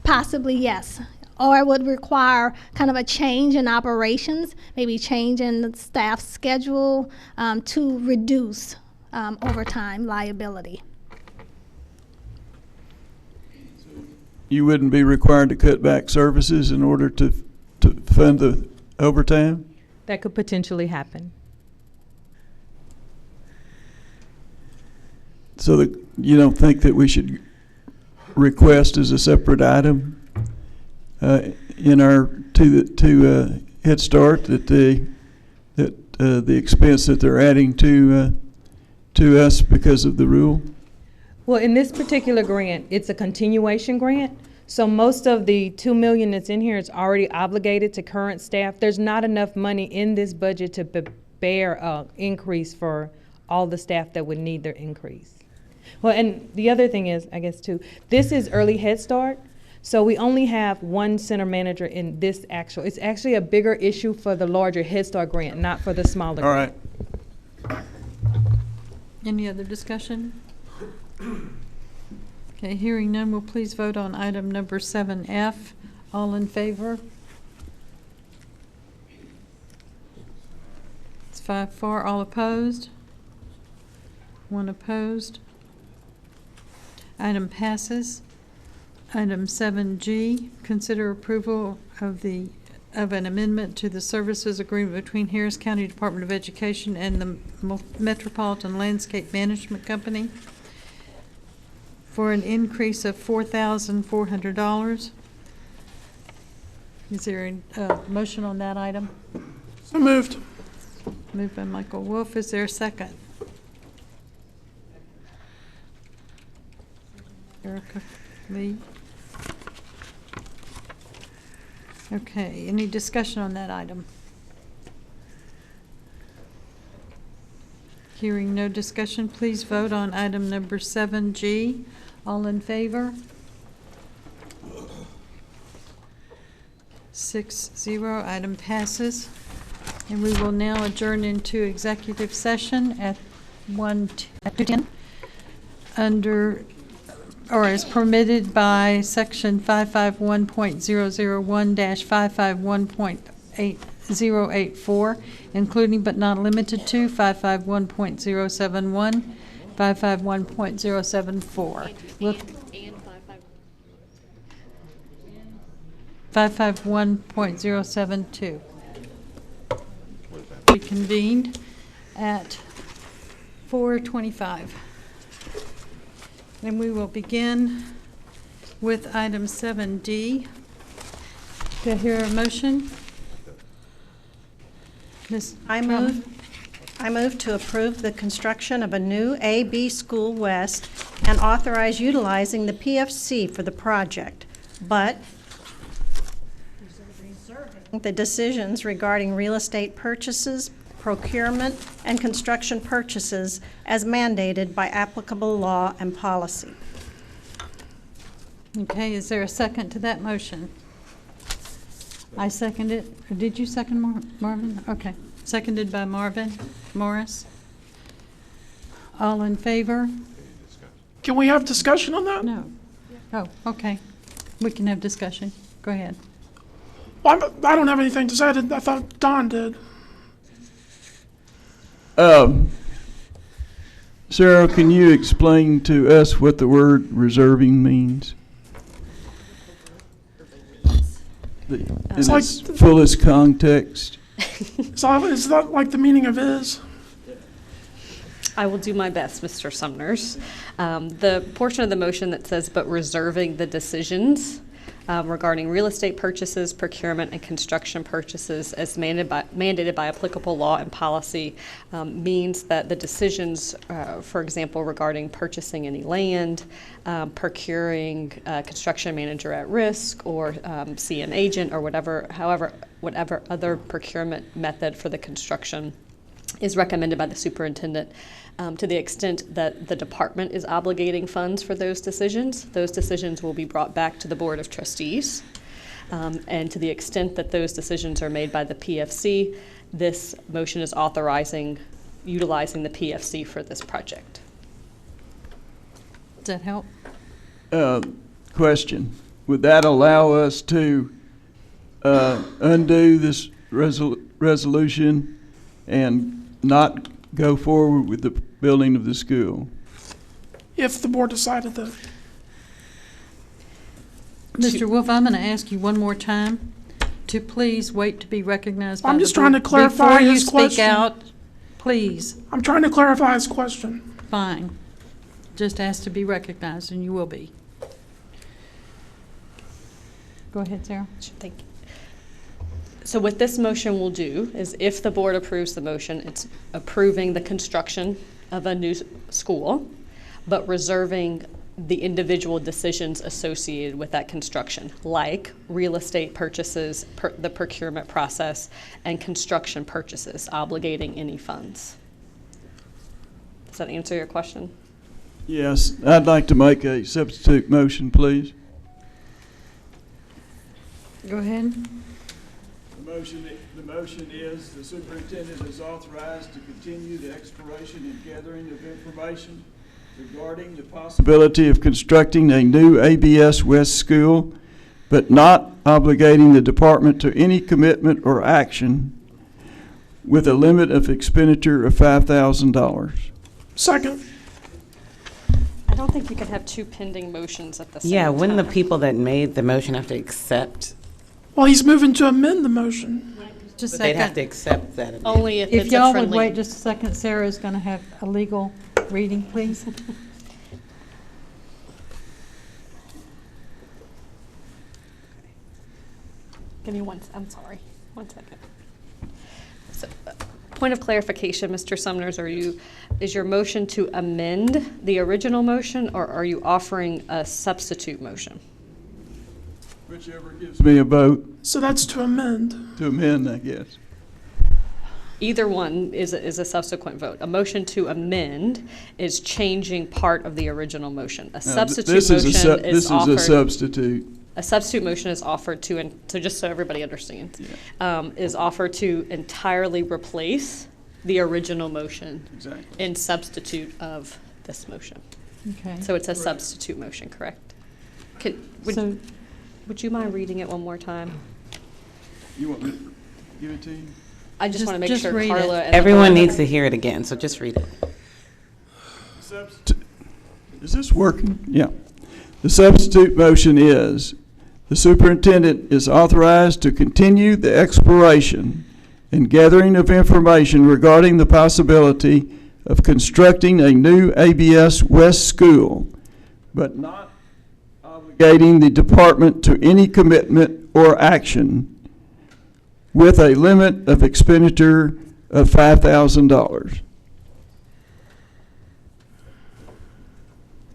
Possibly, yes. Or it would require kind of a change in operations, maybe change in the staff schedule to reduce overtime liability. You wouldn't be required to cut back services in order to fund the overtime? That could potentially happen. So that you don't think that we should request as a separate item in our to Head Start that the expense that they're adding to us because of the rule? Well, in this particular grant, it's a continuation grant. So most of the $2 million that's in here is already obligated to current staff. There's not enough money in this budget to bear an increase for all the staff that would need their increase. Well, and the other thing is, I guess too, this is early Head Start. So we only have one center manager in this it's actually a bigger issue for the larger Head Start grant, not for the smaller grant. All right. Any other discussion? Okay, hearing none, we'll please vote on item number 7F. All in favor? It's 5-4. All opposed? 1 opposed. Item passes. Item 7G, consider approval of an amendment to the services agreement between Harris County Department of Education and the Metropolitan Landscape Management Company for an increase of $4,400. Is there a motion on that item? So moved. Moved by Michael Wolf. Is there a second? Erica Lee. Okay, any discussion on that item? Hearing no discussion, please vote on item number 7G. All in favor? 6-0, item passes. And we will now adjourn into executive session at 2:10 under, or as permitted by section 551.001-551.8084, including but not limited to 551.071, 551.074. 551.072. Reconvened at 4:25. And we will begin with item 7D. Do I hear a motion? Ms. I move to approve the construction of a new A-B School West and authorize utilizing the PFC for the project, but the decisions regarding real estate purchases, procurement, and construction purchases as mandated by applicable law and policy. Okay, is there a second to that motion? I second it. Or did you second Marvin? Okay, seconded by Marvin Morris. All in favor? Can we have discussion on that? No. Oh, okay. We can have discussion. Go ahead. Well, I don't have anything to say. I thought Don did. Sarah, can you explain to us what the word reserving means? In its fullest context. So is that like the meaning of is? I will do my best, Mr. Sumners. The portion of the motion that says, but reserving the decisions regarding real estate purchases, procurement, and construction purchases as mandated by applicable law and policy means that the decisions, for example, regarding purchasing any land, procuring a construction manager at risk, or CM agent, or whatever other procurement method for the construction is recommended by the superintendent. To the extent that the department is obligating funds for those decisions will be brought back to the Board of Trustees. And to the extent that those decisions are made by the PFC, this motion is authorizing utilizing the PFC for this project. Does that help? Question. Would that allow us to undo this resolution and not go forward with the building of the school? If the board decided that. Mr. Wolf, I'm going to ask you one more time to please wait to be recognized by the board. I'm just trying to clarify his Before you speak question. out, please. I'm trying to clarify his question. Fine. Just ask to be recognized, and you will be. Go ahead, Sarah. Thank you. So what this motion will do is, if the board approves the motion, it's approving the construction of a new school, but reserving the individual decisions associated with that construction, like real estate purchases, the procurement process, and construction purchases, obligating any funds. Does that answer your question? Yes, I'd like to make a substitute motion, please. Go ahead. The motion is the superintendent is authorized to continue the exploration and gathering of information regarding the possibility of constructing a new ABS West school, but not obligating the department to any commitment or action with a limit of expenditure of $5,000. Second. I don't think you can have two pending motions at the same time. Yeah, wouldn't the people that made the motion have to accept? Well, he's moving to amend the motion. Just a But they'd have second. to accept that. Only if If it's a y'all would friendly. wait just a second, Sarah is going to have a legal reading, please. Give me I'm sorry, 1 second. So, point of clarification, Mr. Sumners, is your motion to amend the original motion, or are you offering a substitute motion? Whichever gives me a vote. So that's to amend. To amend, I guess. Either one is a subsequent vote. A motion to amend is changing part of the original motion. A substitute motion is offered. This is a substitute. A substitute motion is offered to, and so just so everybody understands, is offered to entirely replace the original motion in substitute of this motion. Okay. So it's a substitute motion, correct? Would you mind reading it one more time? You want me to give it to you? I just want to make sure read Carla it. and Everyone needs to hear it again, so just read it. Is this working? Yeah. The substitute motion is, the superintendent is authorized to continue the exploration and gathering of information regarding the possibility of constructing a new ABS West school, but not obligating the department to any commitment or action with a limit of expenditure of $5,000.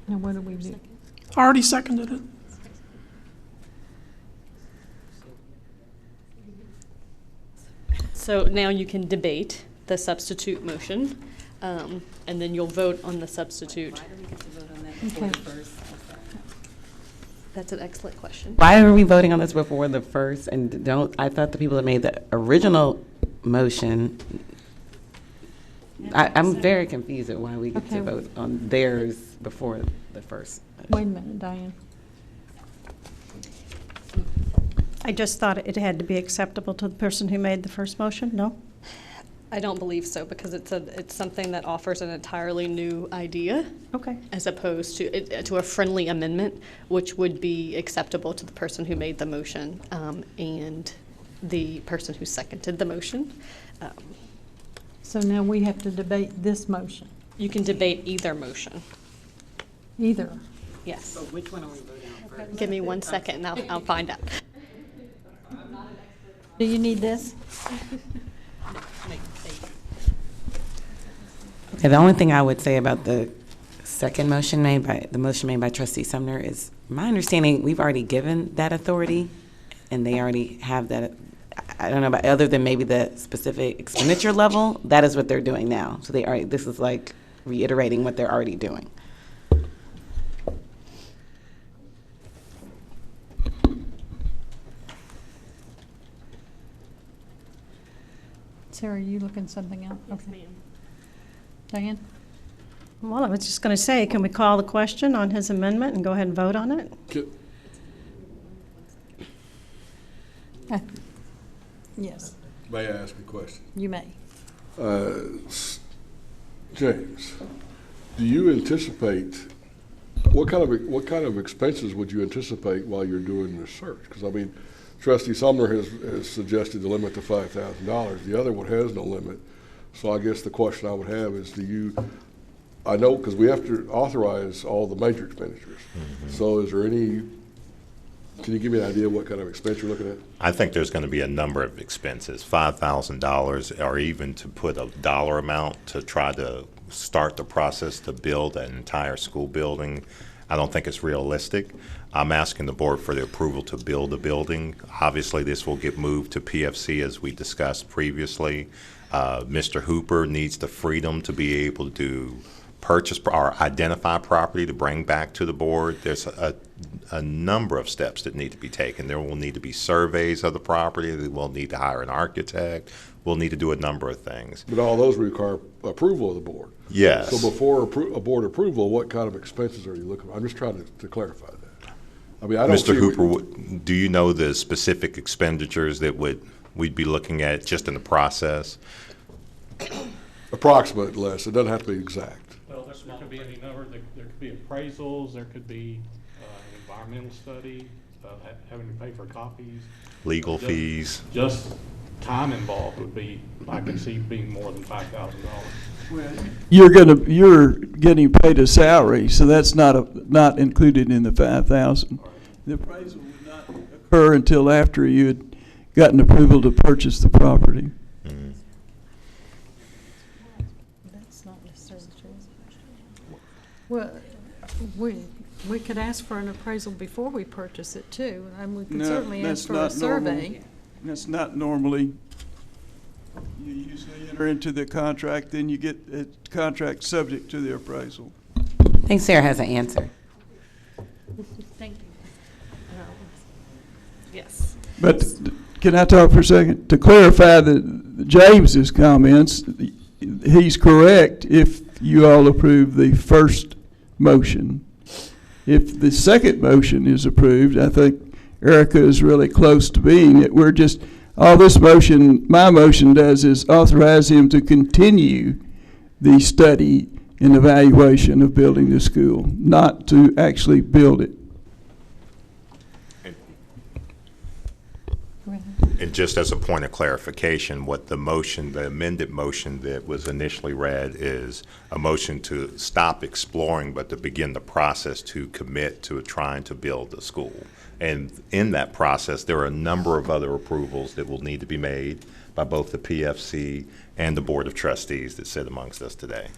Now, what do we do? I already seconded it. So now you can debate the substitute motion, and then you'll vote on the substitute. Why do we get to vote on that before the first? That's an excellent question. Why are we voting on this before the first? And I thought the people that made the original motion, I'm very confused at why we get to vote on theirs before the first. Wait a minute, Diane. I just thought it had to be acceptable to the person who made the first motion, no? I don't believe so, because it's something that offers an entirely new idea. Okay. As opposed to a friendly amendment, which would be acceptable to the person who made the motion and the person who seconded the motion. So now we have to debate this motion. You can debate either motion. Either. Yes. So which one are we voting on first? Give me 1 second and I'll find out. Do you need this? Okay, the only thing I would say about the motion made by Trustee Sumner is, my understanding, we've already given that authority, and they already have that. I don't know about other than maybe the specific expenditure level. That is what they're doing now. So this is like reiterating what they're already doing. Sarah, are you looking something up? Yes, Okay. ma'am. Diane? Well, I was just going to say, can we call the question on his amendment and go ahead and vote on it? Yes, May I ask a question? you may. James, do you anticipate, what kind of expenses would you anticipate while you're doing this search? Because, I mean, Trustee Sumner has suggested the limit to $5,000. The other one has no limit. So I guess the question I would have is, I know, because we have to authorize all the major expenditures. So is there can you give me an idea of what kind of expense you're looking at? I think there's going to be a number of expenses, $5,000, or even to put a dollar amount to try to start the process to build an entire school building. I don't think it's realistic. I'm asking the board for the approval to build a building. Obviously, this will get moved to PFC as we discussed previously. Mr. Hooper needs the freedom to be able to purchase or identify property to bring back to the board. There's a number of steps that need to be taken. There will need to be surveys of the property. We'll need to hire an architect. We'll need to do a number of things. But all those require approval of the board. Yes. So before a board approval, what kind of expenses are you looking at? I'm just trying to clarify that. I mean, I don't Mr. see Hooper, do you know the specific expenditures that we'd be looking at just in the process? Approximate less. It doesn't have to be exact. Well, there could be any number. There could be appraisals. There could be an environmental study, having to pay for copies. Legal fees. Just time involved would be, I can see being more than $5,000. You're getting paid a salary, so that's not included in the 5,000. The appraisal would not occur until after you had gotten approval to purchase the property. That's not necessarily true. Well, we could ask for an appraisal before we purchase it too, and we could certainly ask for a survey. That's not normally. You usually enter into the contract, then you get a contract subject to the appraisal. I think Sarah has an answer. Thank you. Yes. But can I talk for a second? To clarify James's comments, he's correct if you all approve the first motion. If the second motion is approved, I think Erica is really close to being it. We're just, all this motion, my motion does is authorize him to continue the study and evaluation of building the school, not to actually build it. And just as a point of clarification, what the amended motion that was initially read is a motion to stop exploring, but to begin the process to commit to trying to build the school. And in that process, there are a number of other approvals that will need to be made by both the PFC and the Board of Trustees that sit amongst us today.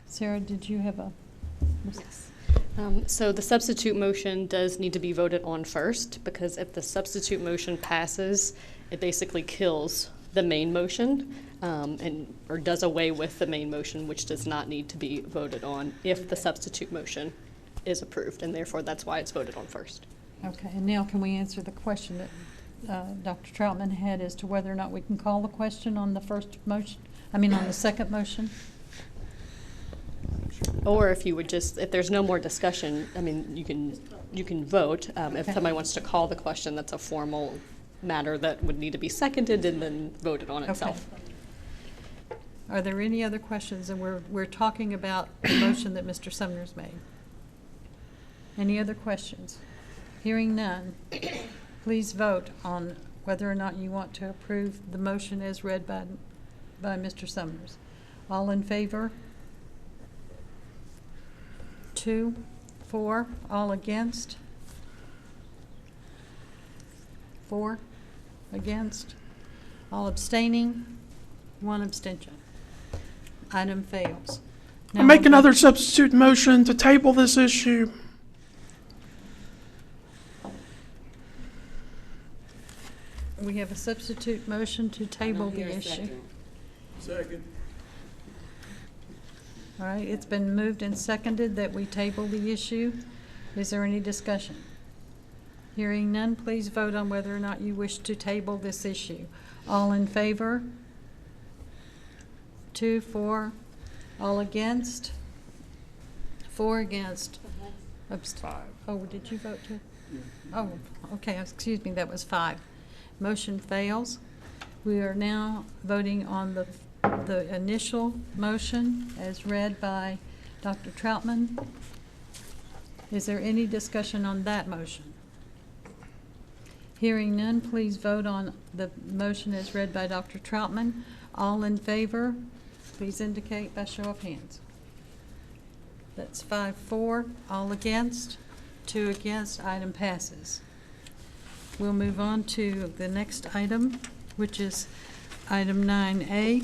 Sarah, did you have a? Yes. So the substitute motion does need to be voted on first, because if the substitute motion passes, it basically kills the main motion or does away with the main motion, which does not need to be voted on if the substitute motion is approved, and therefore that's why it's voted on first. Okay, and now can we answer the question that Dr. Troutman had as to whether or not we can call the question on the first motion, on the second motion? Or if you would just, if there's no more discussion, you can vote. If somebody wants to call the question, that's a formal matter that would need to be seconded and then voted on itself. Okay. Are there any other questions? And we're talking about the motion that Mr. Sumner's made. Any other questions? Hearing none, please vote on whether or not you want to approve the motion as read by Mr. Summers. All in favor? 2, 4, all against? 4 against? All abstaining? 1 abstention. Item fails. I make another substitute motion to table this issue. we have a substitute motion to table the issue. Second. All right, it's been moved and seconded that we table the issue. Is there any discussion? Hearing none, please vote on whether or not you wish to table this issue. All in favor? 2, 4. All against? 4 against. 5. Oh, did you vote to? Oh, okay, excuse me, that was 5. Motion fails. We are now voting on the initial motion as read by Dr. Troutman. Is there any discussion on that motion? Hearing none, please vote on the motion as read by Dr. Troutman. All in favor, please indicate by show of hands. That's 5-4. All against? 2 against. Item passes. We'll move on to the next item, which is item 9A.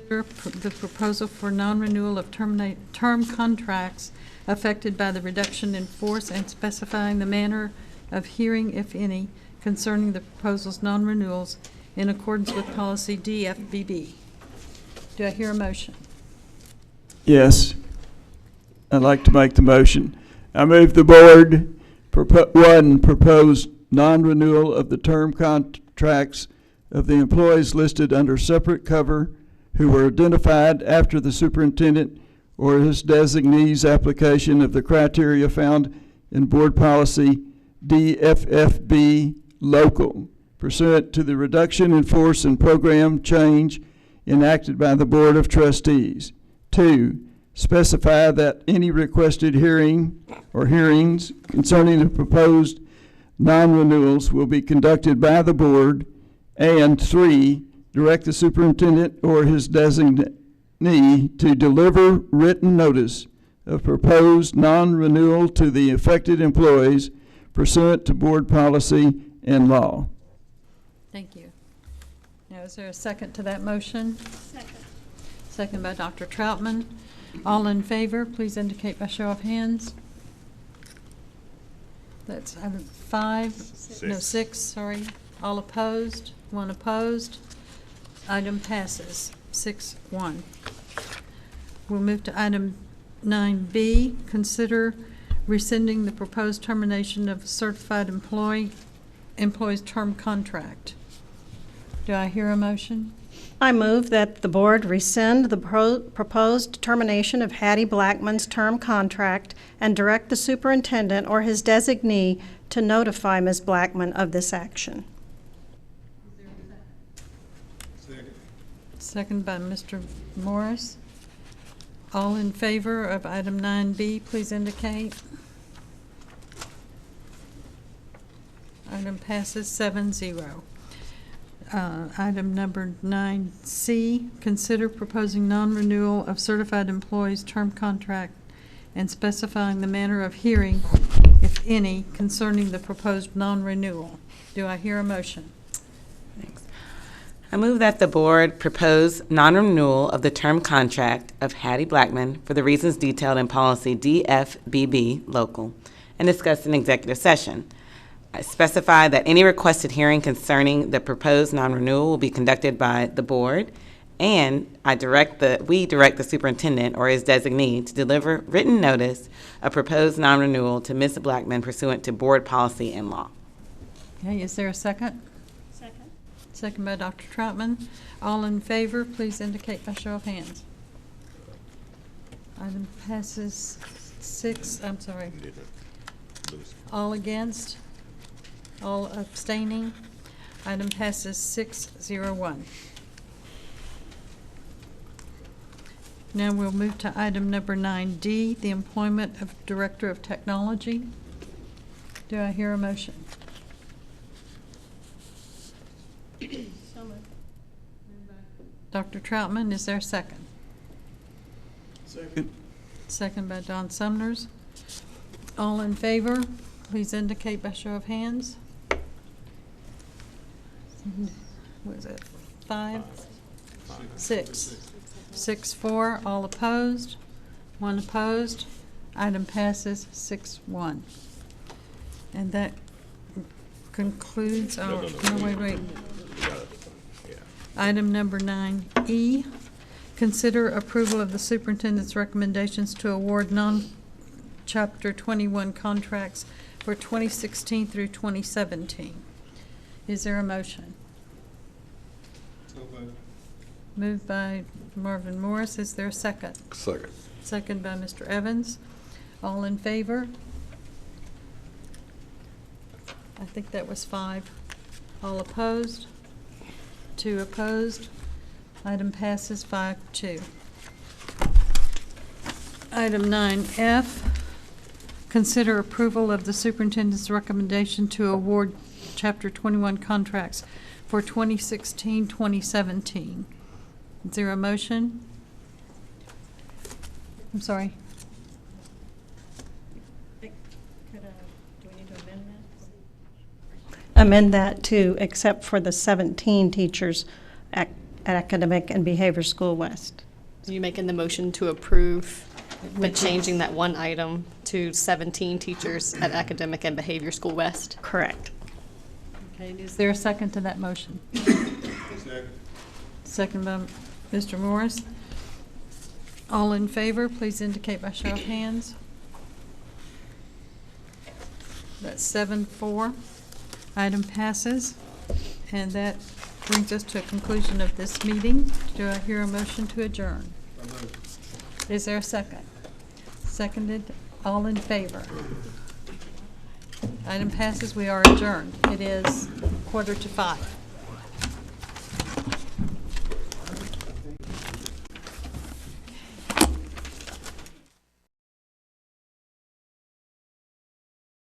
Consider the proposal for non-renewal of term contracts affected by the reduction in force and specifying the manner of hearing, if any, concerning the proposal's non-renewals in accordance with policy DFBB. Do I hear a motion? Yes. I'd like to make the motion. I move the board, propose non-renewal of the term contracts of the employees listed under separate cover who were identified after the superintendent or his designee's application of the criteria found in board policy DFFB local, pursuant to the reduction in force and program change enacted by the Board of Trustees. 2, specify that any requested hearing or hearings concerning the proposed non-renewals will be conducted by the board. And 3, direct the superintendent or his designee to deliver written notice of proposed non-renewal to the affected employees pursuant to board policy and law. Thank you. Now, is there a second to that motion? Second. Second by Dr. Troutman. All in favor, please indicate by show of hands. That's item 5. 6. No, 6, sorry. All opposed? 1 opposed. Item passes 6-1. We'll move to item 9B. Consider rescinding the proposed termination of a certified employee's term contract. Do I hear a motion? I move that the board rescind the proposed termination of Hattie Blackman's term contract and direct the superintendent or his designee to notify Ms. Blackman of this action. Second by Mr. Morris. All in favor of item 9B, please indicate. Item passes 7-0. Item number 9C, consider proposing non-renewal of certified employees' term contract and specifying the manner of hearing, if any, concerning the proposed non-renewal. Do I hear a motion? Thanks. I move that the board propose non-renewal of the term contract of Hattie Blackman for the reasons detailed in policy DFBB local and discussed in executive session. I specify that any requested hearing concerning the proposed non-renewal will be conducted by the board, and we direct the superintendent or his designee to deliver written notice of proposed non-renewal to Ms. Blackman pursuant to board policy and law. Okay, is there a second? Second. Second by Dr. Troutman. All in favor, please indicate by show of hands. Item passes 6, I'm sorry. All against? All abstaining? Item passes 6-0-1. Now we'll move to item number 9D, the employment of Director of Technology. Do I hear a motion? So moved. Dr. Troutman, is there a second? Second. Second by Don Sumners. All in favor, please indicate by show of hands. What is it? 5? 6. 6-4. All opposed? 1 opposed. Item passes 6-1. And that concludes our, no, wait. Yeah. Item number 9E, consider approval of the superintendent's recommendations to award non-Chapter 21 contracts for 2016 through 2017. Is there a motion? Moved by Marvin Morris. Is there a second? Second. Second by Mr. Evans. All in favor? I think that was 5. All opposed? 2 opposed. Item passes 5-2. Item 9F, consider approval of the superintendent's recommendation to award Chapter 21 contracts for 2016-2017. Is there a motion? I'm sorry. Do we need to amend that? Amend that to except for the 17 teachers at Academic and Behavior School West. Are you making the motion to approve, but changing that one item to 17 teachers at Academic and Behavior School West? Correct. Okay, is there a second to that motion? Second by Mr. Morris. All in favor, please indicate by show of hands. That's 7-4. Item passes. And that brings us to a conclusion of this meeting. Do I hear a motion to adjourn? Is there a second? Seconded. All in favor? Item passes. We are adjourned. It is 4:45.